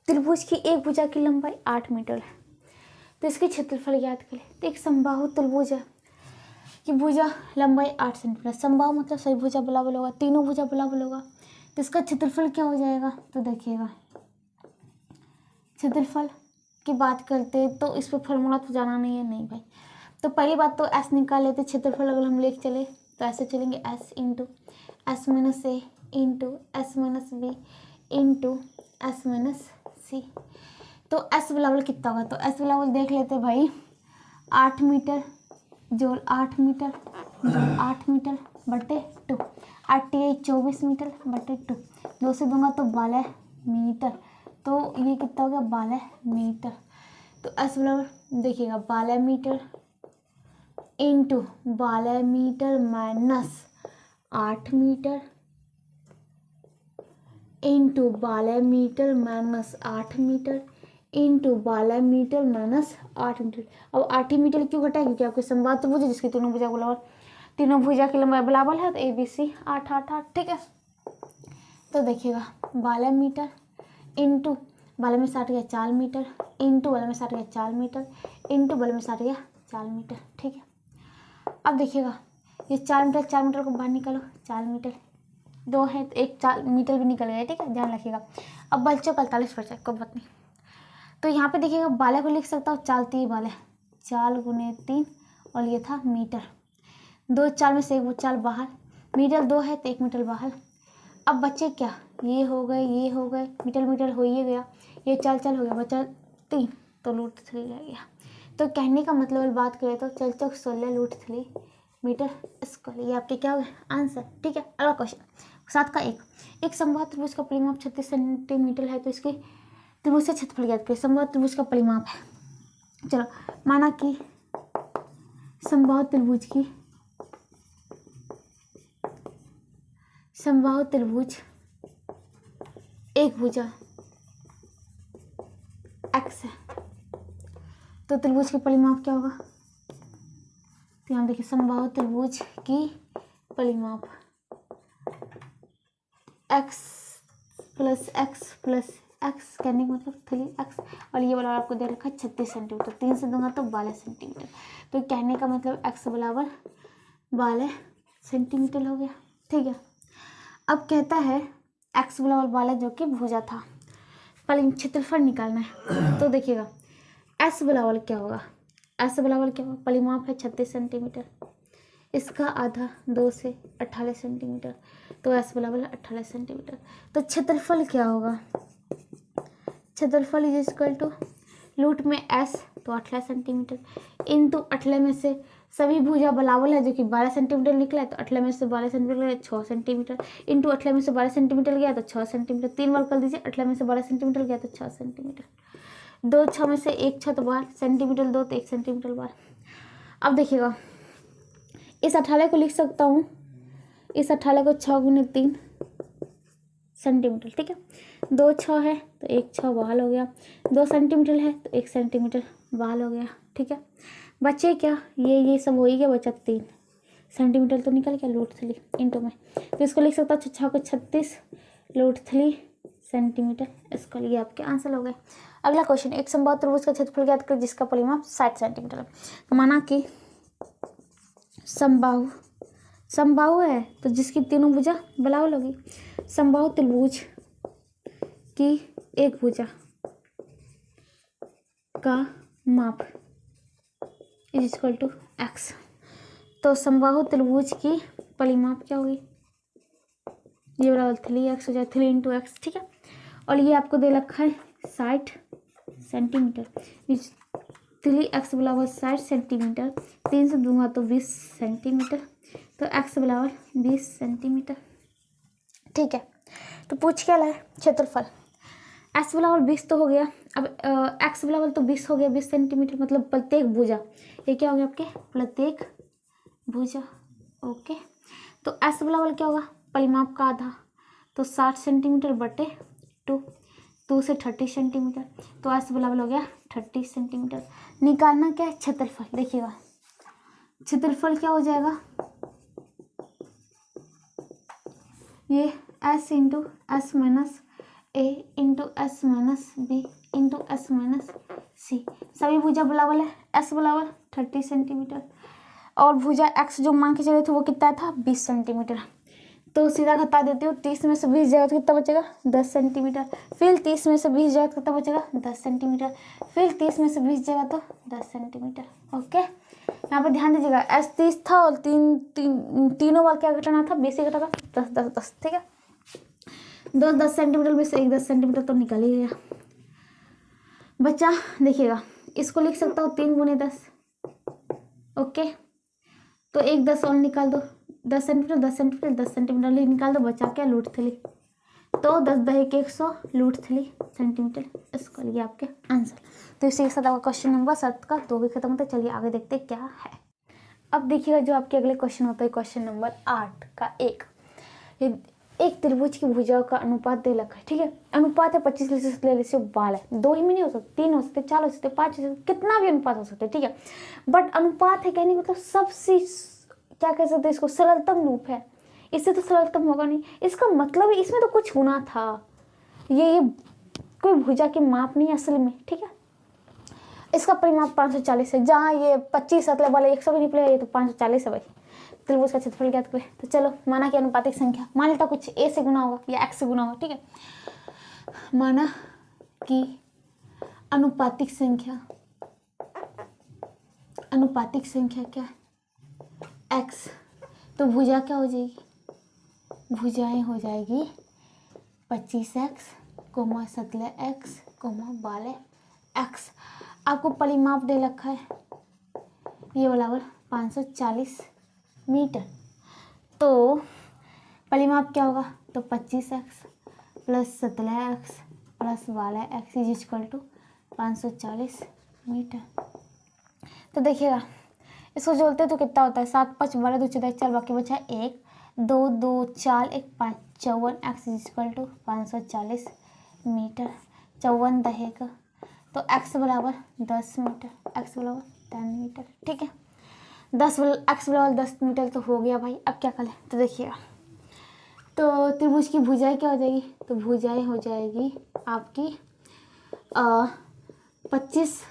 त्रिभुज की एक भुजा की लंबाई 8 मीटर है, तो इसके क्षेत्रफल ज्ञात करें। तो एक समबाहु त्रिभुज है कि भुजा लंबाई 8 सेंटीमीटर, समबाहु मतलब सही भुजा बराबर होगा, तीनों भुजा बराबर होगा, तो इसका क्षेत्रफल क्या हो जाएगा। तो देखिएगा क्षेत्रफल की बात करते तो इस पर फॉर्मूला तो जाना नहीं है, नहीं भाई। तो पहली बात तो एस निकाल लेते, क्षेत्रफल अगर हम लेके चले तो ऐसे चलेंगे S into S minus A into S minus B into S minus C. तो एस बराबर कितना होगा, तो एस बराबर देख लेते भाई 8 मीटर जोड़ 8 मीटर जोड़ 8 मीटर बटे 2, 8 24 मीटर बटे 2, 2 से दूंगा तो 12 मीटर, तो ये कितना हो गया 12 मीटर। तो एस बराबर देखिएगा 12 metre into 12 metre minus 8 metre into 12 metre minus 8 metre into 12 metre minus 8 metre. अब 8 मीटर क्यों घटा, क्योंकि आपके समबाहु त्रिभुज जिसकी तीनों भुजा बराबर, तीनों भुजा की लंबाई बराबर है, तो ए बी सी 8 8 8, ठीक है। तो देखिएगा 12 मीटर इंटू 12 में 60 गया 4 मीटर इंटू 12 में 60 गया 4 मीटर इंटू 12 में 60 गया 4 मीटर, ठीक है। अब देखिएगा ये 4 मीटर को बाहर निकालो, 4 मीटर 2 है तो 1 4 मीटर भी निकल गया, ठीक है, ध्यान रखिएगा। अब बच्चों 45 बचा, कोई बात नहीं। तो यहाँ पे देखिएगा 12 को लिख सकता हूँ 4 3 12, 4 गुने 3, और ये था मीटर, 2 4 में से 1 4 बाहर, मीटर 2 है तो 1 मीटर बाहर। अब बच्चे क्या, ये हो गए ये हो गए, मीटर मीटर हो ही गया, ये 4 4 हो गया, बचा 3, तो रूट 3 रह गया। तो कहने का मतलब बात करें तो 4 4 16 रूट 3 मीटर स्क्वायर, ये आपके क्या हो गया आंसर, ठीक है। अगला क्वेश्चन 7 का एक समबाहु त्रिभुज का परिमाप 36 सेंटीमीटर है, तो इसके त्रिभुज से क्षेत्रफल ज्ञात करें। समबाहु त्रिभुज का परिमाप है, चलो माना कि समबाहु त्रिभुज एक भुजा x है, तो त्रिभुज के परिमाप क्या होगा। तो यहाँ देखिए समबाहु त्रिभुज की परिमाप x plus x plus x करने का मतलब 3x, और ये बराबर आपको दे रखा है 36 सेंटीमीटर, 3 से दूंगा तो 12 सेंटीमीटर। तो कहने का मतलब x बराबर 12 सेंटीमीटर हो गया। ठीक है, अब कहता है एक्स वाला जो कि भुजा था, पहले क्षेत्रफल निकालना है। तो देखिएगा एस बराबर क्या होगा, एस बराबर क्या होगा, परिमाप है 36 सेंटीमीटर, इसका आधा 2 से 48 सेंटीमीटर, तो एस बराबर 48 सेंटीमीटर। तो क्षेत्रफल क्या होगा, क्षेत्रफल इज इक्वल टू रूट में एस तो 48 सेंटीमीटर इंटू 48 में से सभी भुजा बराबर है जो कि 12 सेंटीमीटर निकला है, तो 48 में से 12 सेंटीमीटर गया 6 सेंटीमीटर इंटू 48 में से 12 सेंटीमीटर गया तो 6 सेंटीमीटर, 3 बार कर दीजिए, 48 में से 12 सेंटीमीटर गया तो 6 सेंटीमीटर, 2 6 में से 1 6 तो 12 सेंटीमीटर, 2 तो 1 सेंटीमीटर 12। अब देखिएगा इस 18 को लिख सकता हूँ, इस 18 को 6 गुने 3 सेंटीमीटर। ठीक है, 2 6 है तो 1 6 बहाल हो गया, 2 सेंटीमीटर है तो 1 सेंटीमीटर बहाल हो गया। ठीक है, बचे क्या, ये सब हो ही गया, बचा 3 सेंटीमीटर तो निकल गया रूट 3 इंटू में, तो इसको लिख सकता हूँ 6 को 36 रूट 3 सेंटीमीटर, इसका लिए आपके आंसर हो गए। अगला क्वेश्चन, एक समबाहु त्रिभुज का क्षेत्रफल ज्ञात करें जिसका परिमाप 60 सेंटीमीटर है। तो माना कि समबाहु है तो जिसकी तीनों भुजा बराबर होगी, समबाहु त्रिभुज की एक भुजा का माप इज इक्वल टू एक्स। तो समबाहु त्रिभुज की परिमाप क्या होगी, ये बराबर 3x हो जाए, 3 इंटू एक्स। ठीक है, और ये आपको दे रखा है 60 सेंटीमीटर, 3x बराबर 60 सेंटीमीटर, 3 से दूंगा तो 20 सेंटीमीटर, तो x बराबर 20 सेंटीमीटर। ठीक है, तो पूछ क्या लाए, क्षेत्रफल, x बराबर 20 तो हो गया, अब x बराबर तो 20 हो गया, 20 सेंटीमीटर मतलब प्रत्येक भुजा, ये क्या हो गया आपके प्रत्येक भुजा। ओके, तो s बराबर क्या होगा, परिमाप का आधा, तो 60 सेंटीमीटर बटे 2 से 30 सेंटीमीटर, तो s बराबर हो गया 30 सेंटीमीटर। निकालना क्या है, क्षेत्रफल। देखिएगा क्षेत्रफल क्या हो जाएगा, ये s into S minus A into S minus B into S minus C, सभी भुजा बराबर है, s बराबर 30 सेंटीमीटर और भुजा x जो मान के चले थे वो कितना था 20 सेंटीमीटर, तो सीधा घटा देती हूँ, 30 में से 20 जाएगा तो कितना बचेगा 10 सेंटीमीटर, फिर 30 में से 20 जाएगा तो कितना बचेगा 10 सेंटीमीटर, फिर 30 में से 20 जाएगा तो 10 सेंटीमीटर। ओके, यहाँ पर ध्यान दीजिएगा एस 30 था और तीनों बार क्या घटाना था, 20 से घटा था 10 10 10। ठीक है, 10 सेंटीमीटर में से एक 10 सेंटीमीटर तो निकल ही गया, बच्चा देखिएगा इसको लिख सकता हूँ 3 गुने 10। ओके, तो एक 10 और निकाल दो, 10 सेंटीमीटर 10 सेंटीमीटर 10 सेंटीमीटर निकाल दो, बचा क्या रूट 3, तो 10 दही के 100 रूट 3 सेंटीमीटर, इसको लिए आपके आंसर। तो इसी के साथ आपका क्वेश्चन नंबर 7 का 2 भी खत्म होता है। चलिए आगे देखते क्या है। अब देखिएगा जो आपके अगले क्वेश्चन होता है क्वेश्चन नंबर 8 का एक त्रिभुज की भुजाओं का अनुपात दे रखा है। ठीक है, अनुपात है 25:12 है, 2 ही में नहीं हो सकते, 3 हो सकते, 4 हो सकते, 5 हो सकते, कितना भी अनुपात हो सकते। ठीक है, बट अनुपात है कहने का मतलब सबसे क्या कह सकते हैं इसको, सरलतम रूप है, इससे तो सरलतम होगा नहीं, इसका मतलब है इसमें तो कुछ होना था, ये कोई भुजा के माप नहीं असल में। ठीक है, इसका परिमाप 540 है, जहाँ ये 25 वाले 100 भी निकलेगा, ये तो 540 है भाई। त्रिभुज का क्षेत्रफल ज्ञात करें, तो चलो माना कि अनुपातिक संख्या, मान लेता कुछ a से गुना होगा या x से गुना होगा। ठीक है, माना कि अनुपातिक संख्या क्या है x, तो भुजा क्या हो जाएगी, भुजाएं हो जाएगी 25x, 17x, 12x। आपको परिमाप दे रखा है ये बराबर 540 मीटर, तो परिमाप क्या होगा, तो 25x plus 17x plus 12x is equal to 540 metre. तो देखिएगा इसको जोड़ते तो कितना होता है, 7 5 12 2 14 4, बाकी बचा 1 2 2 4 1 5, 54x is equal to 540 metre, 54 दहेगा तो x बराबर 10 मीटर, x बराबर 10 मीटर। ठीक है, x बराबर 10 मीटर तो हो गया भाई। अब क्या करें, तो देखिएगा तो त्रिभुज की भुजाएं क्या हो जाएगी, तो भुजाएं हो जाएगी आपकी 25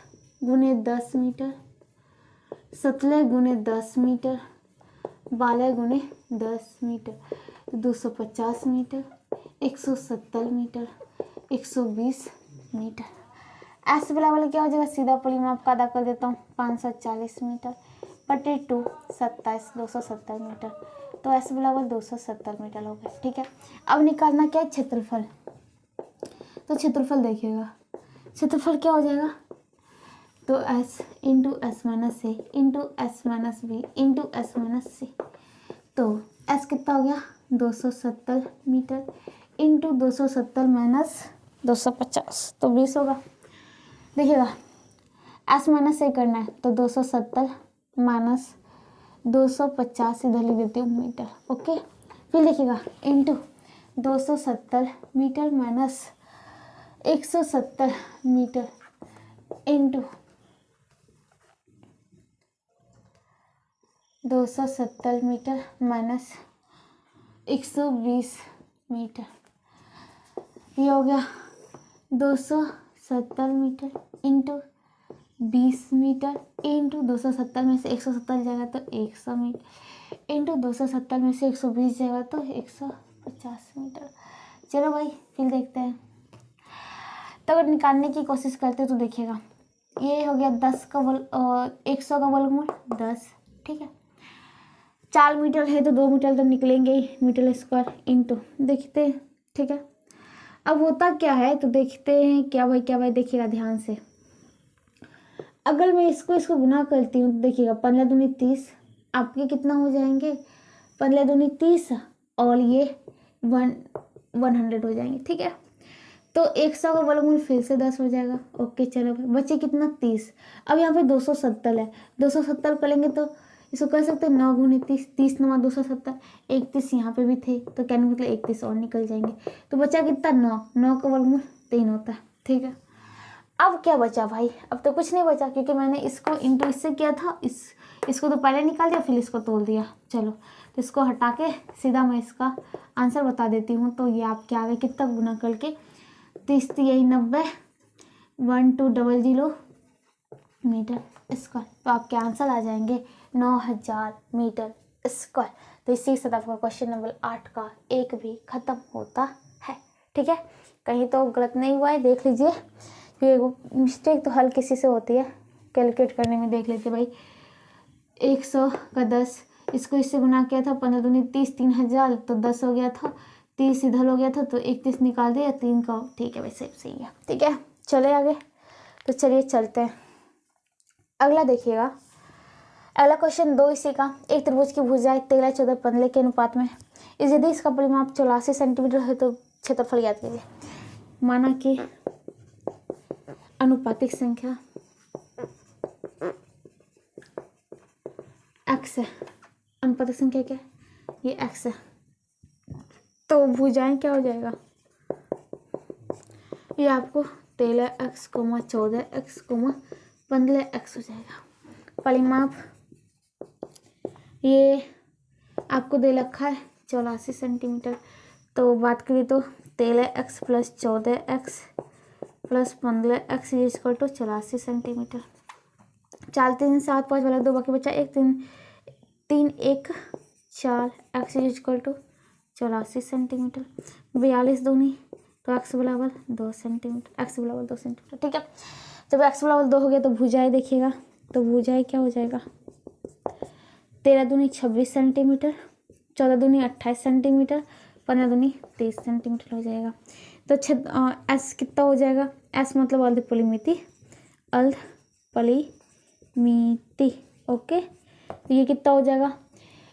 गुने 10 मीटर, 17 गुने 10 मीटर 12 गुने 10 मीटर, तो 250 मीटर, 170 मीटर, 120 मीटर। एस बराबर क्या हो जाएगा, सीधा परिमाप का अदा कर देता हूँ, 540 मीटर बटे 2 27 270 मीटर, तो एस बराबर 270 मीटर हो गया। ठीक है, अब निकालना क्या है, क्षेत्रफल। तो क्षेत्रफल देखिएगा, क्षेत्रफल क्या हो जाएगा, तो S into S minus A into S minus B into S minus C. तो एस कितना हो गया, 270 मीटर इंटू 270 माइनस 250, तो 20 होगा। देखिएगा एस माइनस ए करना है, तो 270 माइनस 250 इधर लिख देती हूँ मीटर। ओके, फिर देखिएगा into 270 metre minus 170 metre into 270 metre minus 120 metre, ये हो गया 270 मीटर इंटू 20 मीटर इंटू 270 में से 170 जाएगा तो 100 मीटर इंटू 270 में से 120 जाएगा तो 150 मीटर। चलो भाई फिर देखते हैं। तो अगर निकालने की कोशिश करते तो देखिएगा, ये हो गया 100 का वर्गमूल 10। ठीक है, 4 मीटर है तो 2 मीटर तो निकलेंगे ही, मीटर स्क्वायर इंटू देखते हैं। ठीक है, अब होता क्या है तो देखते हैं, क्या भाई देखिएगा ध्यान से। अगर मैं इसको गुना करती हूँ तो देखिएगा 15 दूनी 30, आपके कितना हो जाएंगे, 15 दूनी 30 और ये 100 हो जाएंगे। ठीक है, तो 100 का वर्गमूल फिर से 10 हो जाएगा। ओके चलो भाई, बचे कितना 30। अब यहाँ पे 270 है, 270 करेंगे तो इसको कर सकते हैं 9 गुने 30, 30 9 270, 31 यहाँ पे भी थे तो कहने मतलब 31 और निकल जाएंगे, तो बचा कितना 9, 9 का वर्गमूल 3 होता है। ठीक है, अब क्या बचा भाई, अब तो कुछ नहीं बचा क्योंकि मैंने इसको इंटू इससे किया था, इसको तो पहले निकाल दिया फिर इसको तोड़ दिया। चलो तो इसको हटा के सीधा मैं इसका आंसर बता देती हूँ। तो ये आपके आगे कितना गुना करके 30 यही 90 1200 मीटर स्क्वायर, तो आपके आंसर आ जाएंगे 9000 मीटर स्क्वायर। तो इसी के साथ आपका क्वेश्चन नंबर 8 का एक भी खत्म होता है। ठीक है, कहीं तो गलत नहीं हुआ है, देख लीजिए, क्योंकि मिस्टेक तो हर किसी से होती है, कैलकुलेट करने में देख लेते भाई। 100 का 10, इसको इससे गुना किया था, 15 दूनी 30, 3000 तो 10 हो गया था, 30 इधर हो गया था तो 31 निकाल दिया, 3 का। ठीक है भाई, सही है। ठीक है, चले आगे, तो चलिए चलते हैं। अगला देखिएगा, अगला क्वेश्चन 2 इसी का। एक त्रिभुज की भुजाएं 13 14 15 के अनुपात में, यदि इसका परिमाप 84 सेंटीमीटर है तो क्षेत्रफल ज्ञात कीजिए। माना कि अनुपातिक संख्या x है, अनुपातिक संख्या क्या है, ये x है, तो भुजाएं क्या हो जाएगा, ये आपको 13x, 14x, 15x हो जाएगा। परिमाप ये आपको दे रखा है 84 सेंटीमीटर, तो बात करें तो 13x plus 14x plus 15x equal to 84 centimetre. 4 3 7 5 वाला 2 बाकी बचा 1 3 3 1 4 x इक्वल टू 84 सेंटीमीटर। 42 दूनी तो x बराबर 2 सेंटीमीटर, x बराबर 2 सेंटीमीटर। ठीक है, जब x बराबर 2 हो गया तो भुजाएं देखिएगा, तो भुजाएं क्या हो जाएगा, 13 दूनी 26 सेंटीमीटर, 14 दूनी 28 सेंटीमीटर, 15 दूनी 30 सेंटीमीटर हो जाएगा। तो एस कितना हो जाएगा, एस मतलब अर्ध परिमिति, अर्ध परिमिति। ओके, तो ये कितना हो जाएगा,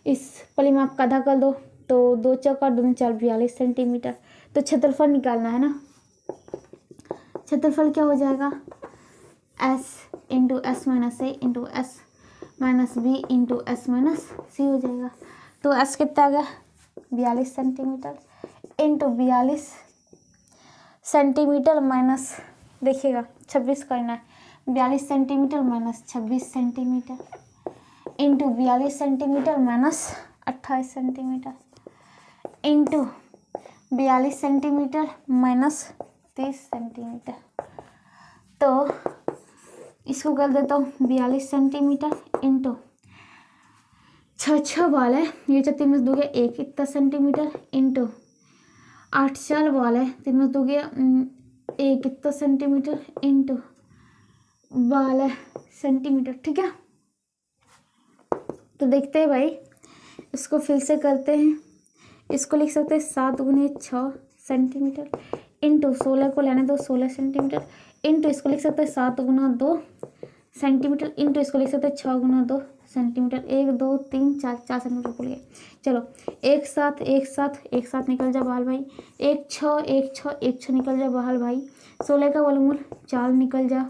इस परिमाप का आधा कर दो तो 2 चौका 2 4 42 सेंटीमीटर। तो क्षेत्रफल निकालना है ना, क्षेत्रफल क्या हो जाएगा, S into S minus A into S minus B into S minus C हो जाएगा। तो एस कितना आ गया 42 सेंटीमीटर इंटू 42 सेंटीमीटर माइनस, देखिएगा 26 करना है, 42 centimetre minus 26 centimetre into 42 centimetre minus 28 centimetre into 42 centimetre minus 30 centimetre. तो इसको कर देता हूँ 42 सेंटीमीटर इंटू छः बॉल है, ये जो 3 में से 2 गया 1 इतना सेंटीमीटर इंटू 8 4 बॉल है, 3 में से 2 गया 1 इतना सेंटीमीटर इंटू 12 सेंटीमीटर। ठीक है, तो देखते हैं भाई, इसको फिर से करते हैं। इसको लिख सकते हैं 7 गुने 6 सेंटीमीटर इंटू 16 को लेने दो 16 सेंटीमीटर इंटू इसको लिख सकते हैं 7 गुना 2 सेंटीमीटर इंटू इसको लिख सकते हैं 6 गुना 2 सेंटीमीटर। 1 2 3 4 सेंटीमीटर बोल गए। चलो एक साथ निकल जा बाहर भाई। 1 6 1 6 1 6 निकल जा बाहर भाई। 16 का वर्गमूल 4 निकल जा,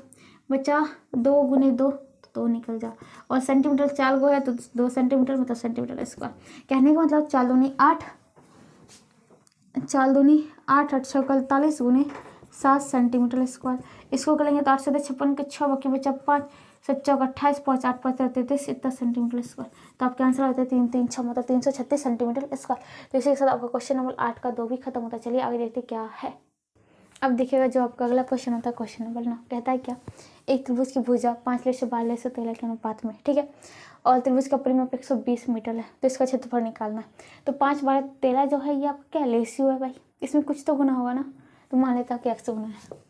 बचा 2 गुने 2 2 निकल जा, और सेंटीमीटर 4 गो है तो 2 सेंटीमीटर मतलब सेंटीमीटर स्क्वायर। कहने का मतलब 4 दूनी 8 4 दूनी 8 8 6 41 गुने 7 सेंटीमीटर स्क्वायर। इसको करेंगे तो 8 से 56 के 6 बाकी बचा 5 7 चौक 28 5 8 5 33 इतना सेंटीमीटर स्क्वायर। तो आपके आंसर आते हैं 3 3 6 मतलब 336 सेंटीमीटर स्क्वायर। तो इसी के साथ आपका क्वेश्चन नंबर 8 का 2 भी खत्म होता है। चलिए आगे देखते क्या है। अब देखिएगा जो आपका अगला क्वेश्चन होता है क्वेश्चन नंबर 9, कहता है क्या, एक त्रिभुज की भुजा 5 लेट से 12 लेट से 13 के अनुपात में, ठीक है, और त्रिभुज का परिमाप 120 मीटर है, तो इसका क्षेत्रफल निकालना है। तो 5 12 13 जो है ये आपका क्या रेशियो है भाई, इसमें कुछ तो गुना होगा ना, तो मान लेता कि x गुना है।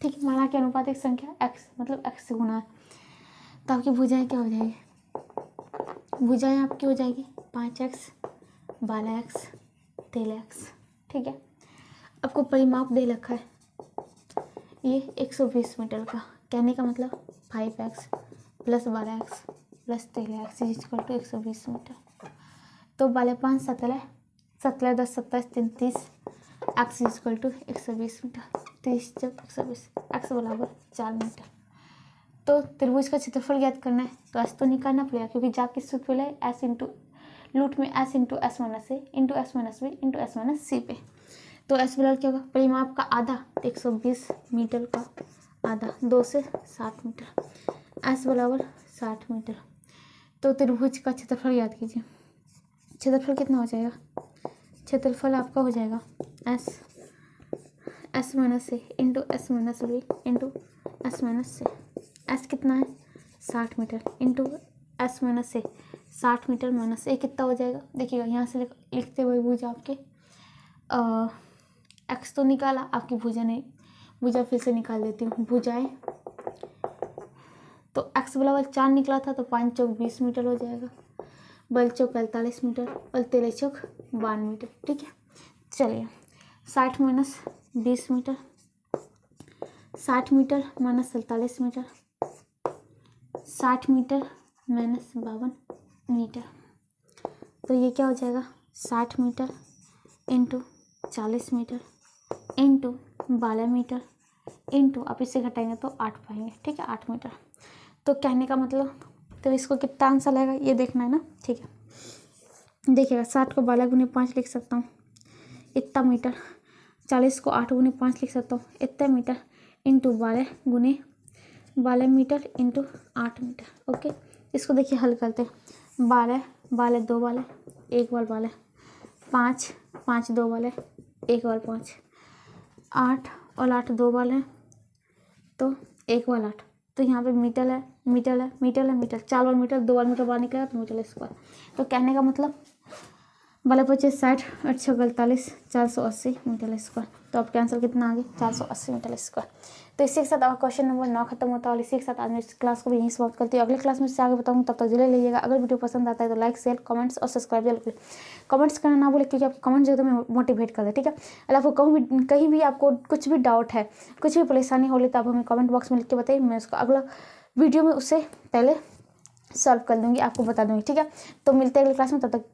ठीक है, माना कि अनुपातिक संख्या x मतलब x से गुना है, तो आपकी भुजाएं क्या हो जाएगी, भुजाएं आपकी हो जाएगी 5x 12x 13x। ठीक है, आपको परिमाप दे रखा है ये 120 मीटर का, कहने का मतलब 5x plus 12x plus 13x equal to 120 metre. तो 12 5 17 17 10 27 33 x इक्वल टू 120 मीटर। 30 जब 120 x बराबर 4 मीटर। तो त्रिभुज का क्षेत्रफल ज्ञात करना है, तो s तो निकालना पड़ेगा क्योंकि जा किस सूत्र है, s इंटू रूट में s into S minus A into S minus B into S minus C पे। तो s बराबर क्या होगा, परिमाप का आधा 120 मीटर का आधा 2 से 60 मीटर, s बराबर 60 मीटर। तो त्रिभुज का क्षेत्रफल याद कीजिए, क्षेत्रफल कितना हो जाएगा, क्षेत्रफल आपका हो जाएगा S minus A into S minus B into S minus C. S कितना है 60 मीटर इंटू एस माइनस से 60 मीटर माइनस ए कितना हो जाएगा, देखिएगा यहाँ से लिखते हुए भुजा आपके एक्स तो निकाला, आपकी भुजा नहीं, भुजा फिर से निकाल देती हूँ। भुजाएं तो एक्स बराबर 4 निकला था, तो 5 चौक 20 मीटर हो जाएगा, 12 चौक 45 मीटर और 13 चौक 52 मीटर। ठीक है, चलिए 60 minus 20 metre, 60 metre minus 47 metre, 60 metre minus 52 metre. तो ये क्या हो जाएगा 60 metre into 40 metre into 12 metre into आप इससे घटाएंगे तो 8 पाएंगे। ठीक है, 8 मीटर। तो कहने का मतलब, तो इसको कितना आंसर लगेगा ये देखना है ना। ठीक है, देखिएगा 60 को 12 गुने 5 लिख सकता हूँ इतना मीटर, 40 को 8 गुने 5 लिख सकता हूँ इतना मीटर इंटू 12 गुने 12 मीटर इंटू 8 मीटर। ओके, इसको देखिए हल करते हैं। 12 12 2 बाले 1 बाल 12, 5 5 2 बाले 1 बाल 5, 8 और 8 2 बाल है तो 1 बाल 8। तो यहाँ पे मीटर है मीटर है मीटर है मीटर, 4 बार मीटर 2 बार मीटर बाहर निकलेगा तो मीटर स्क्वायर। तो कहने का मतलब 12 25 60 8 6 45 480 मीटर स्क्वायर। तो आपके आंसर कितना आ गया 480 मीटर स्क्वायर। तो इसी के साथ आपका क्वेश्चन नंबर 9 खत्म होता है और इसी के साथ आज मैं इस क्लास को भी यहीं समाप्त करती हूँ। अगले क्लास में इससे आगे बताऊँगी, तब तक जरूर लीजिएगा। अगर वीडियो पसंद आता है तो लाइक शेयर कमेंट्स और सब्सक्राइब जरूर करें। कमेंट्स करना ना भूलें क्योंकि आपको कमेंट्स जो तो मैं मोटिवेट कर दे। ठीक है, अगर आपको कहीं भी आपको कुछ भी डाउट है, कुछ भी परेशानी हो रही तो आप हमें कमेंट बॉक्स में लिख के बताइए, मैं उसका अगला वीडियो में उससे पहले सॉल्व कर दूँगी, आपको बता दूँगी। ठीक है, तो मिलते हैं अगले क्लास में, तब तक